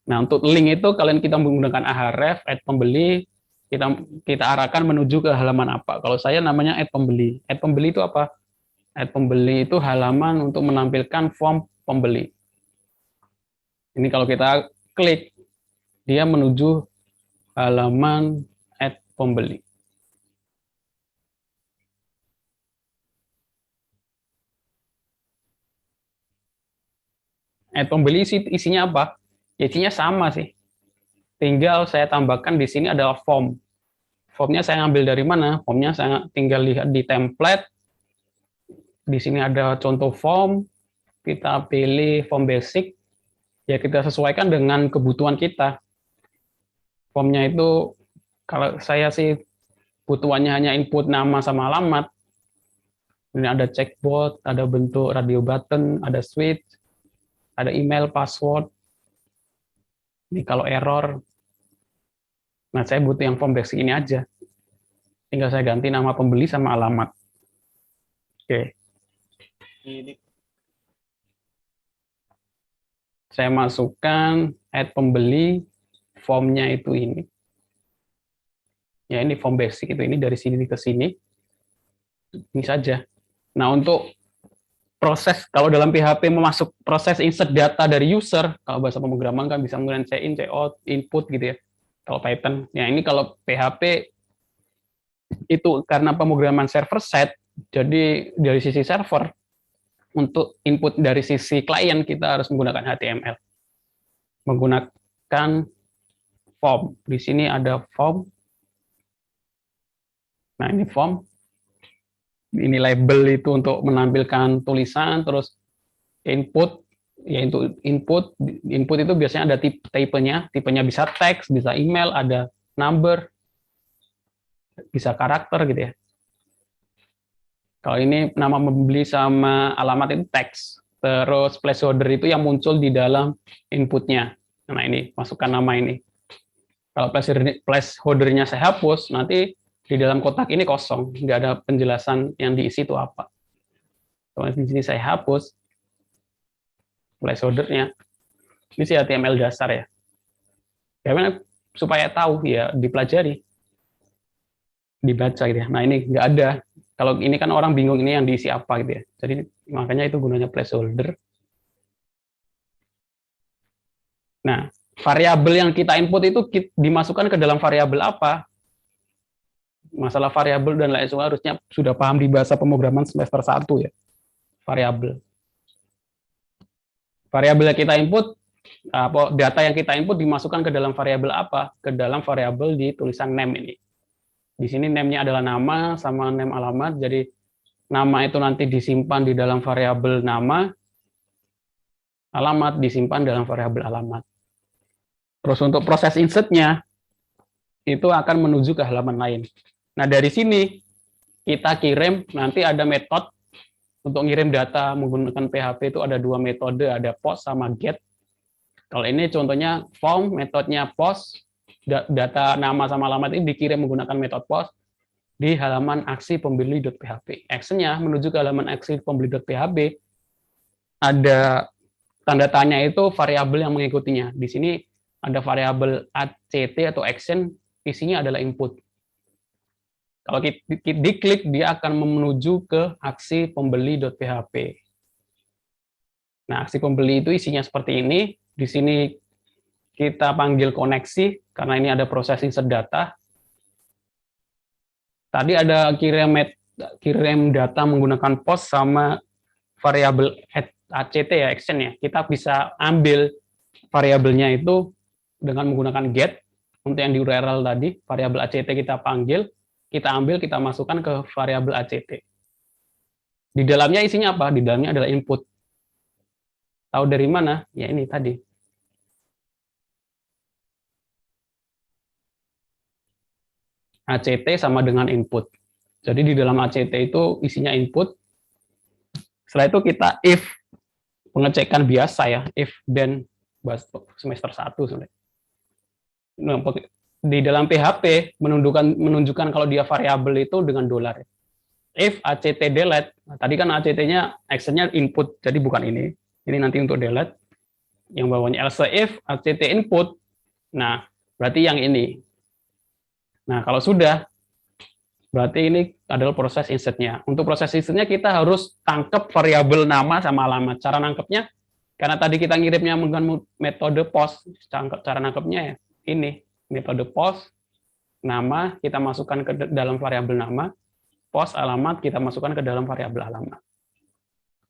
Nah, untuk link itu kita menggunakan Ahref, add pembeli, kita arahkan menuju ke halaman apa. Kalau saya namanya add pembeli. Add pembeli itu apa? Add pembeli itu halaman untuk menampilkan form pembeli. Ini kalau kita klik, dia menuju halaman add pembeli. Add pembeli isinya apa? Isinya sama sih. Tinggal saya tambahkan di sini adalah form. Formnya saya ambil dari mana? Formnya saya tinggal lihat di template. Di sini ada contoh form. Kita pilih form basic. Ya kita sesuaikan dengan kebutuhan kita. Formnya itu kalau saya sih butuhannya hanya input nama sama alamat. Ini ada checkbox, ada bentuk radio button, ada switch, ada email, password. Ini kalau error. Nah, saya butuh yang form basic ini aja. Tinggal saya ganti nama pembeli sama alamat. Oke. Saya masukkan add pembeli, formnya itu ini. Ya, ini form basic itu ini dari sini ke sini. Ini saja. Nah, untuk proses kalau dalam PHP memasuk proses insert data dari user, kalau bahasa pemrograman kan bisa menggunakan C in, C out, input gitu ya. Kalau Python, ya ini kalau PHP itu karena pemrograman server side, jadi dari sisi server untuk input dari sisi klien kita harus menggunakan HTML. Menggunakan form. Di sini ada form. Nah, ini form. Ini label itu untuk menampilkan tulisan, terus input, ya input itu biasanya ada tipenya bisa teks, bisa email, ada number, bisa karakter gitu ya. Kalau ini nama pembeli sama alamat itu teks, terus placeholder itu yang muncul di dalam inputnya. Nah, ini masukkan nama ini. Kalau placeholdernya saya hapus, nanti di dalam kotak ini kosong, nggak ada penjelasan yang diisi itu apa. Kalau di sini saya hapus placeholdernya, ini sih HTML dasar ya. Bagaimana supaya tahu ya dipelajari, dibaca gitu ya. Nah, ini nggak ada. Kalau ini kan orang bingung ini yang diisi apa gitu ya. Jadi makanya itu gunanya placeholder. Nah, variabel yang kita input itu dimasukkan ke dalam variabel apa? Masalah variabel dan lain sebagainya harusnya sudah paham di bahasa pemrograman semester 1 ya. Variabel. Variabel yang kita input, data yang kita input dimasukkan ke dalam variabel apa? Ke dalam variabel di tulisan name ini. Di sini name-nya adalah nama sama name alamat. Jadi nama itu nanti disimpan di dalam variabel nama, alamat disimpan dalam variabel alamat. Terus untuk proses insert-nya itu akan menuju ke halaman lain. Nah, dari sini kita kirim, nanti ada metode untuk ngirim data menggunakan PHP itu ada 2 metode, ada post sama get. Kalau ini contohnya form, metodenya post, data nama sama alamat ini dikirim menggunakan metode post di halaman aksi pembeli.php. Action-nya menuju ke halaman aksi pembeli.php, ada tanda tanya itu variabel yang mengikutinya. Di sini ada variabel act atau action, isinya adalah input. Kalau diklik, dia akan menuju ke aksi pembeli.php. Nah, aksi pembeli itu isinya seperti ini. Di sini kita panggil koneksi, karena ini ada proses insert data. Tadi ada kirim data menggunakan post sama variabel act ya, action ya. Kita bisa ambil variabelnya itu dengan menggunakan get. Untuk yang di URL tadi, variabel act kita panggil, kita ambil, kita masukkan ke variabel act. Di dalamnya isinya apa? Di dalamnya adalah input. Tahu dari mana? Ya ini tadi. Act sama dengan input. Jadi di dalam act itu isinya input. Setelah itu kita if, pengecekan biasa ya, if then semester 1 sebenarnya. Nah, di dalam PHP menunjukkan kalau dia variabel itu dengan $. If act delete, nah, tadi kan act-nya action-nya input, jadi bukan ini. Ini nanti untuk delete. Yang bawahnya else if act input, nah berarti yang ini. Nah, kalau sudah, berarti ini adalah proses insert-nya. Untuk proses insert-nya kita harus tangkap variabel nama sama alamat. Cara nangkepnya, karena tadi kita ngirimnya menggunakan metode post, cara nangkepnya ya ini, metode post, nama, kita masukkan ke dalam variabel nama, post, alamat, kita masukkan ke dalam variabel alamat.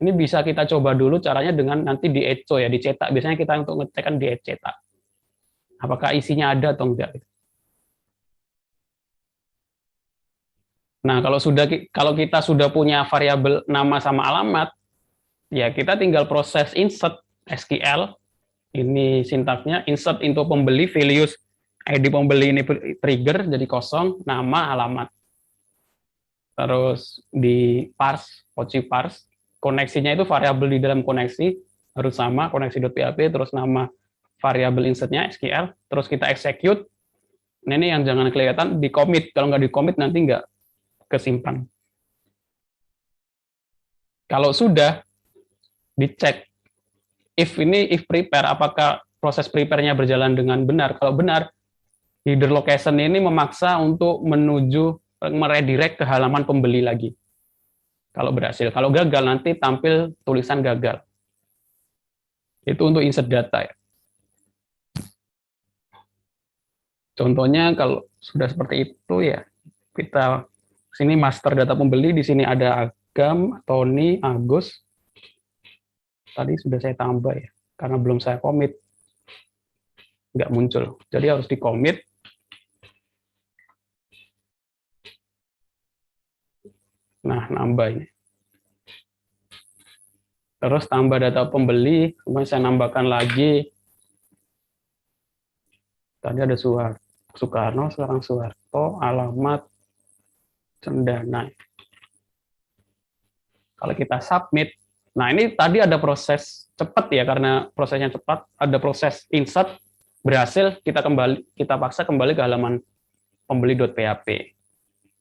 Ini bisa kita coba dulu caranya dengan nanti di echo ya, dicetak. Biasanya kita untuk ngecek kan di cetak. Apakah isinya ada atau enggak. Nah, kalau kita sudah punya variabel nama sama alamat, ya kita tinggal proses insert SQL. Ini sintaksnya insert into pembeli, values ID pembeli ini trigger jadi kosong, nama, alamat. Terus di parse, Pochi parse, koneksinya itu variabel di dalam koneksi harus sama, koneksi.php, terus nama variabel insertnya SQL, terus kita execute. Nah, ini yang jangan kelihatan di commit, kalau nggak di commit nanti nggak kesimpan. Kalau sudah dicek if prepare, apakah proses prepare-nya berjalan dengan benar. Kalau benar, header location ini memaksa untuk menuju meredirect ke halaman pembeli lagi. Kalau berhasil, kalau gagal nanti tampil tulisan gagal. Itu untuk insert data ya. Contohnya kalau sudah seperti itu ya, kita sini master data pembeli, di sini ada Agam, Tony, Agus. Tadi sudah saya tambah ya, karena belum saya commit, nggak muncul. Jadi harus di commit. Nah, nambah ini. Terus tambah data pembeli, kemudian saya nambahkan lagi. Tadi ada Soekarno, sekarang Soeharto, alamat Cendana. Kalau kita submit, nah ini tadi ada proses cepat ya, karena prosesnya cepat, ada proses insert, berhasil, kita paksa kembali ke halaman pembeli.php.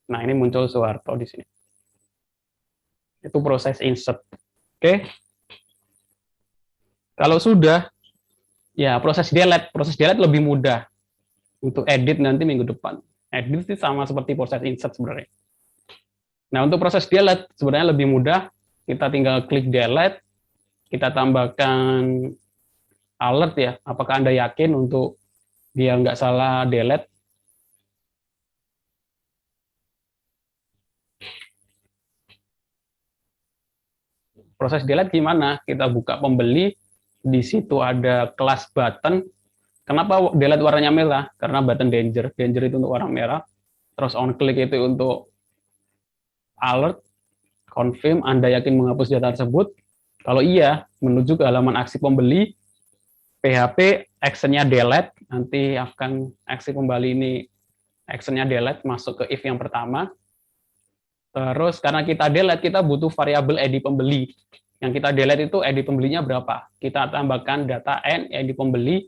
Nah, ini muncul Soeharto di sini. Itu proses insert. Oke. Kalau sudah, ya proses delete. Proses delete lebih mudah. Untuk edit nanti minggu depan. Edit itu sama seperti proses insert sebenarnya. Nah, untuk proses delete sebenarnya lebih mudah. Kita tinggal klik delete, kita tambahkan alert ya. Apakah Anda yakin untuk biar nggak salah delete? Proses delete gimana? Kita buka pembeli, di situ ada kelas button. Kenapa delete warnanya merah? Karena button danger. Danger itu untuk warna merah. Terus on click itu untuk alert, confirm Anda yakin menghapus data tersebut. Kalau iya, menuju ke halaman aksi pembeli, PHP actionnya delete, nanti akan aksi kembali ini actionnya delete, masuk ke if yang pertama. Terus karena kita delete, kita butuh variabel ID pembeli. Yang kita delete itu ID pembelinya berapa. Kita tambahkan data n ID pembeli,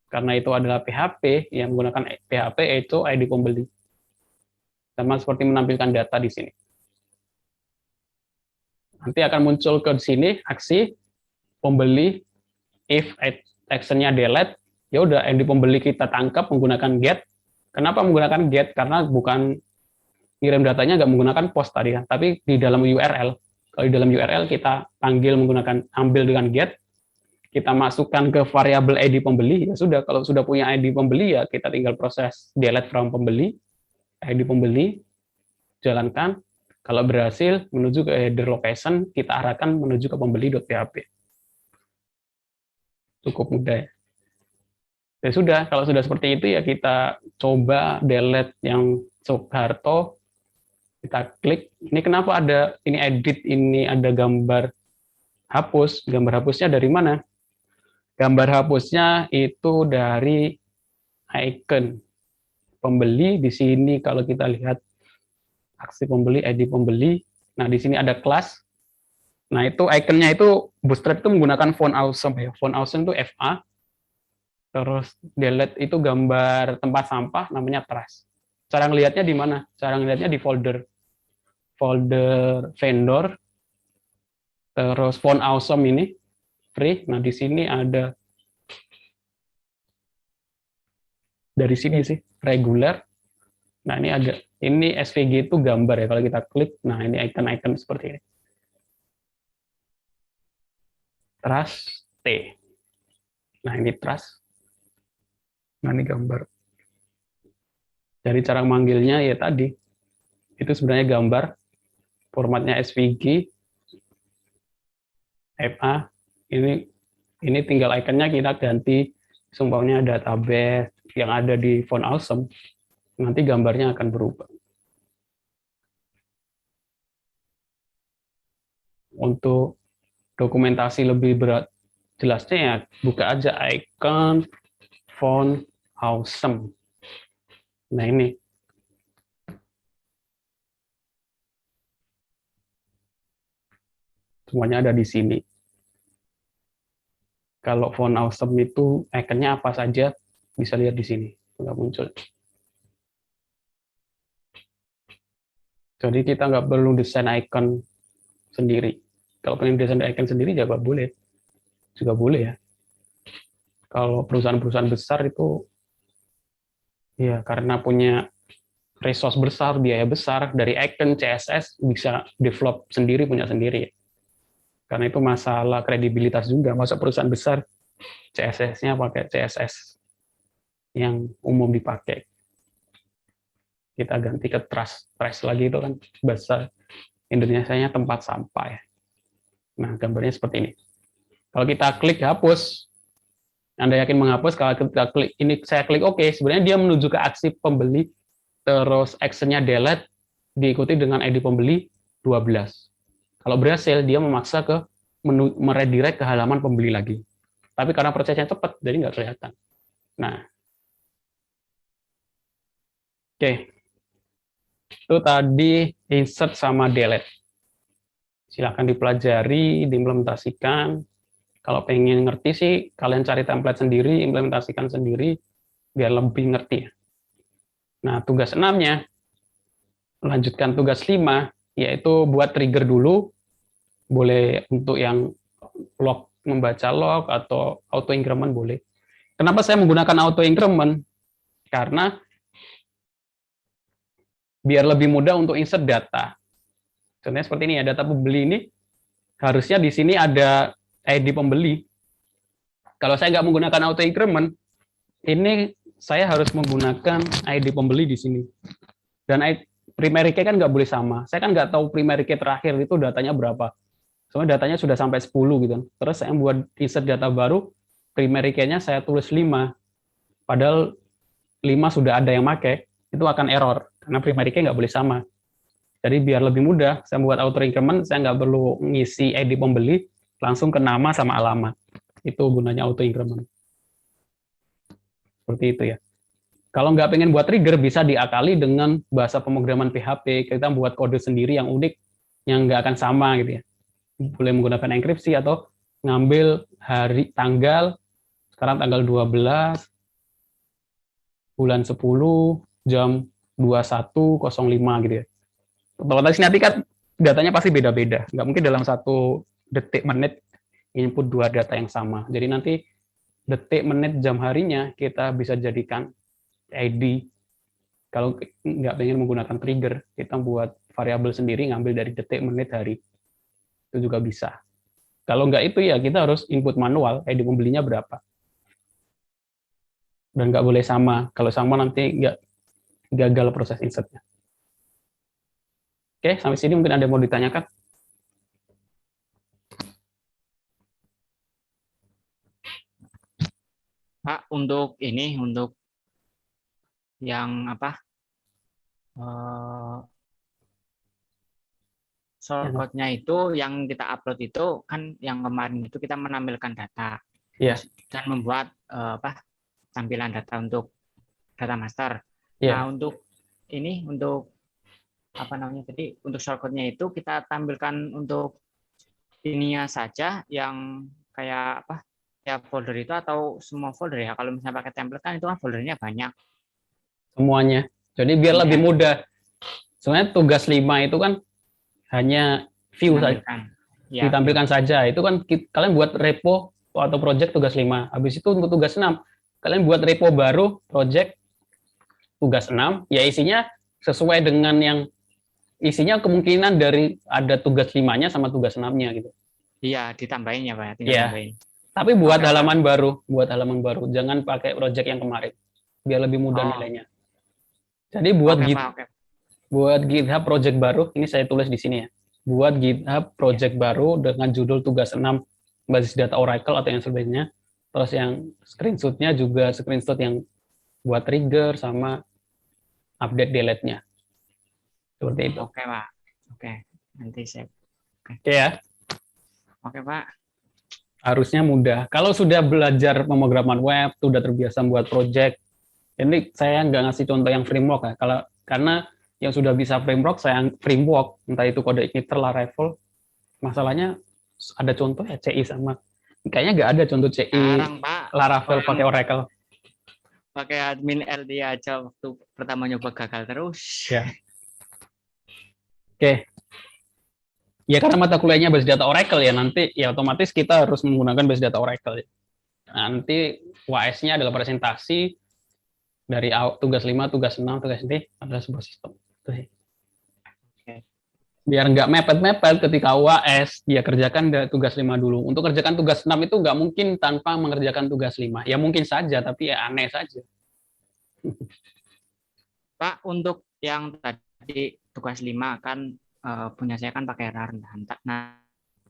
karena itu adalah PHP, yang menggunakan PHP itu ID pembeli. Sama seperti menampilkan data di sini. Nanti akan muncul ke sini aksi pembeli, if actionnya delete, ya udah ID pembeli kita tangkap menggunakan get. Kenapa menggunakan get? Karena bukan ngirim datanya nggak menggunakan post tadi kan, tapi di dalam URL. Kalau di dalam URL kita panggil menggunakan ambil dengan get, kita masukkan ke variabel ID pembeli, ya sudah. Kalau sudah punya ID pembeli ya kita tinggal proses delete from pembeli, ID pembeli, jalankan. Kalau berhasil menuju ke header location, kita arahkan menuju ke pembeli.php. Cukup mudah ya. Ya sudah, kalau sudah seperti itu ya kita coba delete yang Soeharto, kita klik. Ini kenapa ada ini edit, ini ada gambar hapus. Gambar hapusnya dari mana? Gambar hapusnya itu dari icon pembeli. Di sini kalau kita lihat aksi pembeli, ID pembeli. Nah, di sini ada kelas. Nah, itu ikonnya itu Bootstrap itu menggunakan font awesome ya. Font awesome itu FA. Terus delete itu gambar tempat sampah namanya trash. Cara ngelihatnya di mana? Cara ngelihatnya di folder vendor. Terus font awesome ini free. Nah, di sini ada dari sini sih regular. Nah, ini ada ini SVG itu gambar ya, kalau kita klik. Nah, ini icon-icon seperti ini. Trust T. Nah, ini trust. Nah, ini gambar. Dari cara manggilnya ya tadi. Itu sebenarnya gambar. Formatnya SVG. FA. Ini tinggal iconnya kita ganti. Sumpahnya database yang ada di font awesome. Nanti gambarnya akan berubah. Untuk dokumentasi lebih berat jelasnya ya buka aja icon font awesome. Nah, ini semuanya ada di sini. Kalau font awesome itu iconnya apa saja bisa lihat di sini, nggak muncul. Jadi kita nggak perlu desain icon sendiri. Kalau pengen desain icon sendiri juga boleh ya. Kalau perusahaan-perusahaan besar itu ya karena punya resource besar, biaya besar, dari icon CSS bisa develop sendiri, punya sendiri. Karena itu masalah kredibilitas juga. Masa perusahaan besar CSS-nya pakai CSS yang umum dipakai. Kita ganti ke trash lagi, itu kan bahasa Indonesianya tempat sampah ya. Nah, gambarnya seperti ini. Kalau kita klik hapus, Anda yakin menghapus, kalau kita klik ini saya klik OK, sebenarnya dia menuju ke aksi pembeli, terus actionnya delete, diikuti dengan ID pembeli 12. Kalau berhasil, dia memaksa ke meredirect ke halaman pembeli lagi. Tapi karena prosesnya cepat, jadi nggak kelihatan. Nah, oke. Itu tadi insert sama delete. Silahkan dipelajari, diimplementasikan. Kalau pengen ngerti sih, kalian cari template sendiri, implementasikan sendiri, biar lebih ngerti. Nah, tugas 6-nya, lanjutkan tugas 5, yaitu buat trigger dulu, boleh untuk yang log, membaca log, atau auto increment boleh. Kenapa saya menggunakan auto increment? Karena biar lebih mudah untuk insert data. Contohnya seperti ini ya, data pembeli ini harusnya di sini ada ID pembeli. Kalau saya nggak menggunakan auto increment, ini saya harus menggunakan ID pembeli di sini. Dan primary key kan nggak boleh sama. Saya kan nggak tahu primary key terakhir itu datanya berapa. Soalnya datanya sudah sampai 10 gitu. Terus saya buat insert data baru, primary key-nya saya tulis 5. Padahal 5 sudah ada yang pakai, itu akan error. Karena primary key nggak boleh sama. Jadi biar lebih mudah, saya buat auto increment, saya nggak perlu ngisi ID pembeli, langsung ke nama sama alamat. Itu gunanya auto increment. Seperti itu ya. Kalau nggak pengen buat trigger, bisa diakali dengan bahasa pemrograman PHP. Kita buat kode sendiri yang unik, yang nggak akan sama gitu ya. Boleh menggunakan enkripsi atau ngambil hari tanggal, sekarang tanggal 12, bulan 10, jam 21.05 gitu ya. Otomatis nanti kan datanya pasti beda-beda. Nggak mungkin dalam 1 detik menit input 2 data yang sama. Jadi nanti detik, menit, jam harinya kita bisa jadikan ID. Kalau nggak pengen menggunakan trigger, kita buat variabel sendiri, ngambil dari detik, menit, hari. Itu juga bisa. Kalau nggak itu ya kita harus input manual, ID pembelinya berapa. Dan nggak boleh sama. Kalau sama nanti nggak gagal proses insertnya. Oke, sampai sini mungkin ada yang mau ditanyakan. Pak, untuk ini, untuk yang apa, shortcut-nya itu yang kita upload itu kan yang kemarin itu kita menampilkan data dan membuat apa, tampilan data untuk data master. Nah, untuk ini, untuk apa namanya tadi, untuk shortcut-nya itu kita tampilkan untuk ininya saja yang kayak apa, ya folder itu, atau semua folder ya. Kalau misalnya pakai template kan itu kan foldernya banyak. Semuanya. Jadi biar lebih mudah. Sebenarnya tugas 5 itu kan hanya view saja. Ya, ditampilkan saja. Itu kan kalian buat repo atau project tugas 5. Habis itu untuk tugas 6, kalian buat repo baru, project tugas 6, ya isinya sesuai dengan yang isinya kemungkinan dari ada tugas 5-nya sama tugas 6-nya gitu. Iya, ditambahin ya, Pak. Tinggal tambahin. Tapi buat halaman baru, jangan pakai project yang kemarin. Biar lebih mudah nilainya. Jadi buat buat GitHub project baru, ini saya tulis di sini ya. Buat GitHub project baru dengan judul tugas 6 basis data Oracle atau yang sebagainya. Terus yang screenshot-nya juga screenshot yang buat trigger sama update delete-nya. Seperti itu. Oke, Pak. Oke, nanti saya. Oke ya. Oke, Pak. Harusnya mudah. Kalau sudah belajar pemrograman web, sudah terbiasa membuat project. Ini saya nggak ngasih contoh yang framework ya. Karena yang sudah bisa framework, saya framework, entah itu kode igniter, Laravel. Masalahnya ada contoh ya CI sama. Kayaknya nggak ada contoh CI sekarang, Pak, Laravel pakai Oracle. Pakai admin LD aja waktu pertama nyoba gagal terus. Ya. Oke. Ya karena mata kuliahnya basis data Oracle ya, nanti ya otomatis kita harus menggunakan basis data Oracle. Nanti UAS-nya adalah presentasi dari tugas 5, tugas 6, tugas ini adalah sebuah sistem. Biar nggak mepet-mepet ketika UAS, dia kerjakan tugas 5 dulu. Untuk kerjakan tugas 6 itu nggak mungkin tanpa mengerjakan tugas 5. Ya mungkin saja, tapi ya aneh saja. Pak, untuk yang tadi tugas 5 kan punya saya kan pakai RAR. Nah,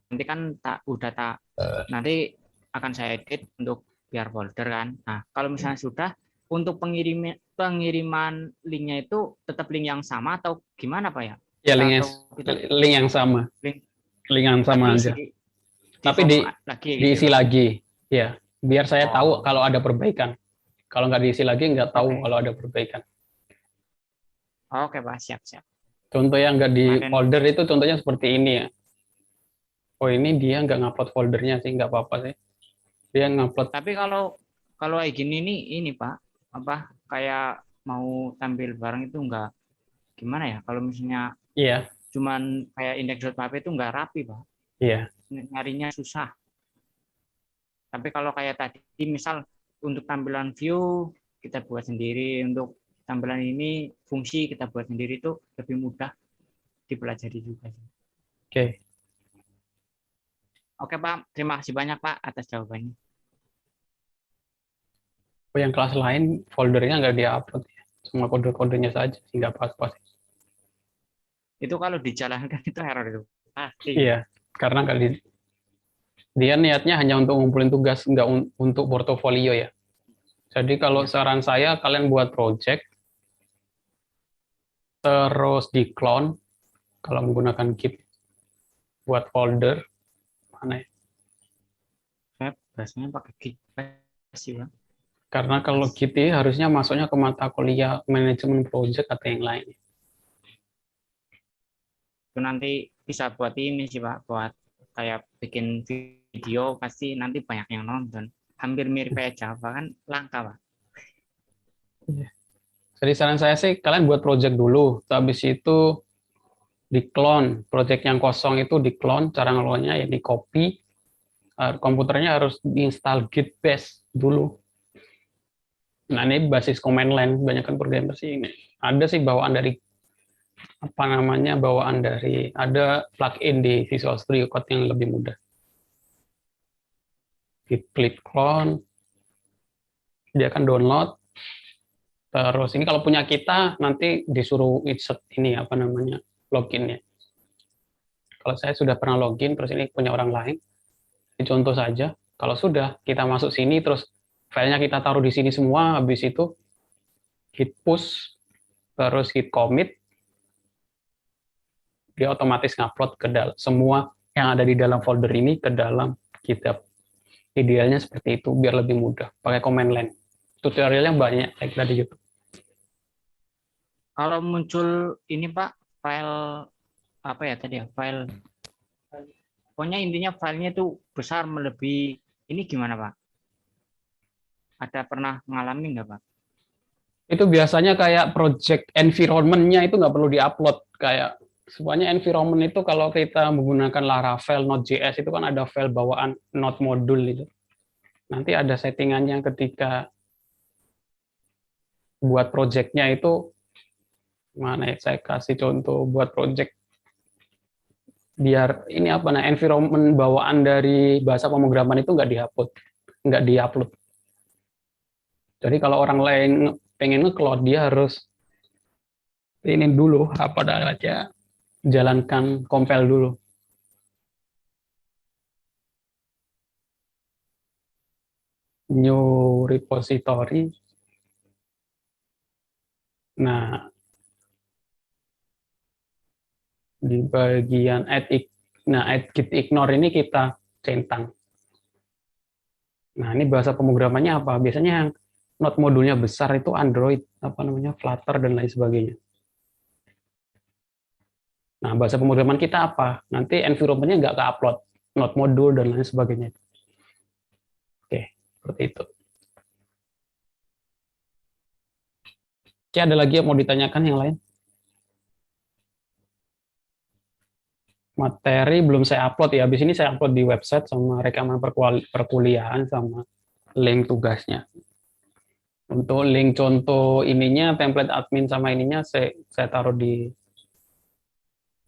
nanti kan udah tak Nanti akan saya edit untuk biar folder kan. Nah, kalau misalnya sudah, untuk pengiriman linknya itu tetap link yang sama atau gimana Pak ya? Ya, Atau kita link yang sama. link Link yang sama tapi aja. di Tapi format lagi gitu diisi ya, Pak? lagi. Ya, biar saya tahu Oh, kalau ada perbaikan. Kalau nggak diisi lagi, nggak tahu oke. kalau ada perbaikan. Oke, Pak, siap-siap. Contoh yang nggak di Kemarin, folder itu contohnya seperti ini ya. Oh, ini dia nggak ngupload foldernya sih, nggak apa-apa sih. Dia ngupload, tapi kalau kalau kayak gini nih, ini Pak, apa kayak mau tampil bareng itu enggak gimana ya? Kalau misalnya iya, cuman kayak index.php itu enggak rapi, Pak. iya. Nyarinya susah. Tapi kalau kayak tadi, misal untuk tampilan view kita buat sendiri, untuk tampilan ini fungsi kita buat sendiri itu lebih mudah dipelajari juga. Oke. Oke, Pak. Terima kasih banyak, Pak, atas jawabannya. Oh, yang kelas lain foldernya nggak dia-upload ya. Cuma kode-kodenya saja, sih nggak pas-pas. Itu kalau dijalankan itu error itu. Pasti. Iya, karena nggak dia niatnya hanya untuk ngumpulin tugas, nggak untuk portofolio ya. Jadi kalau Iya. saran saya, kalian buat project, terus di clone, kalau menggunakan Git, buat folder, mana ya? Saya biasanya pakai Git sih, Pak. Karena kalau Git harusnya masuknya ke mata kuliah manajemen project atau yang lain. Itu nanti bisa buat ini sih, Pak, buat kayak bikin video pasti nanti banyak yang nonton. Hampir mirip kayak Java kan langka, Pak. Jadi saran saya sih, kalian buat project dulu, habis itu di clone, project yang kosong itu di clone, cara ngelolanya ya di copy, komputernya harus diinstal Git Bash dulu. Nah, ini basis command line, kebanyakan programmer sih ini. Ada sih bawaan dari ada plugin di Visual Studio Code yang lebih mudah. Git clean clone, dia akan download. Terus ini kalau punya kita nanti disuruh insert ini login ya. Kalau saya sudah pernah login, terus ini punya orang lain. Ini contoh saja. Kalau sudah kita masuk sini, terus filenya kita taruh di sini semua, habis itu git push, terus git commit, dia otomatis ngupload ke dalam semua yang ada di dalam folder ini ke dalam GitHub. Idealnya seperti itu biar lebih mudah pakai command line. Tutorialnya banyak kayak tadi gitu. Kalau muncul ini, Pak, file apa ya tadi ya? File pokoknya intinya filenya itu besar melebihi ini gimana, Pak? Ada pernah mengalami nggak, Pak? Itu biasanya kayak project environment-nya itu nggak perlu diupload. Kayak semuanya environment itu kalau kita menggunakan Laravel, Node.js itu kan ada file bawaan Node modul itu. Nanti ada settingannya ketika buat project-nya itu, mana ya, saya kasih contoh buat project biar ini environment bawaan dari bahasa pemrograman itu nggak diupload. Jadi kalau orang lain pengen nge-cloud, dia harus ini dulu jalankan compile dulu. New repository. Nah, di bagian add git ignore ini kita centang. Nah, ini bahasa pemrogramannya apa? Biasanya yang Node modulnya besar itu Android, Flutter dan lain sebagainya. Nah, bahasa pemrograman kita apa? Nanti environment-nya nggak ke-upload, Node modul dan lain sebagainya. Oke, seperti itu. Oke, ada lagi yang mau ditanyakan yang lain? Materi belum saya upload ya. Habis ini saya upload di website sama rekaman perkuliahan sama link tugasnya. Untuk link contoh ininya, template admin sama ininya saya taruh di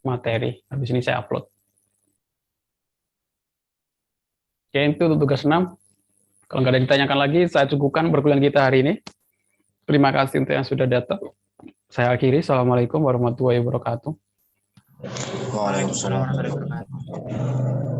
materi. Habis ini saya upload. Oke, itu tugas 6. Kalau nggak ada yang ditanyakan lagi, saya cukupkan perkuliahan kita hari ini. Terima kasih untuk yang sudah datang. Saya akhiri. Assalamualaikum warahmatullahi wabarakatuh. Waalaikumsalam warahmatullahi wabarakatuh.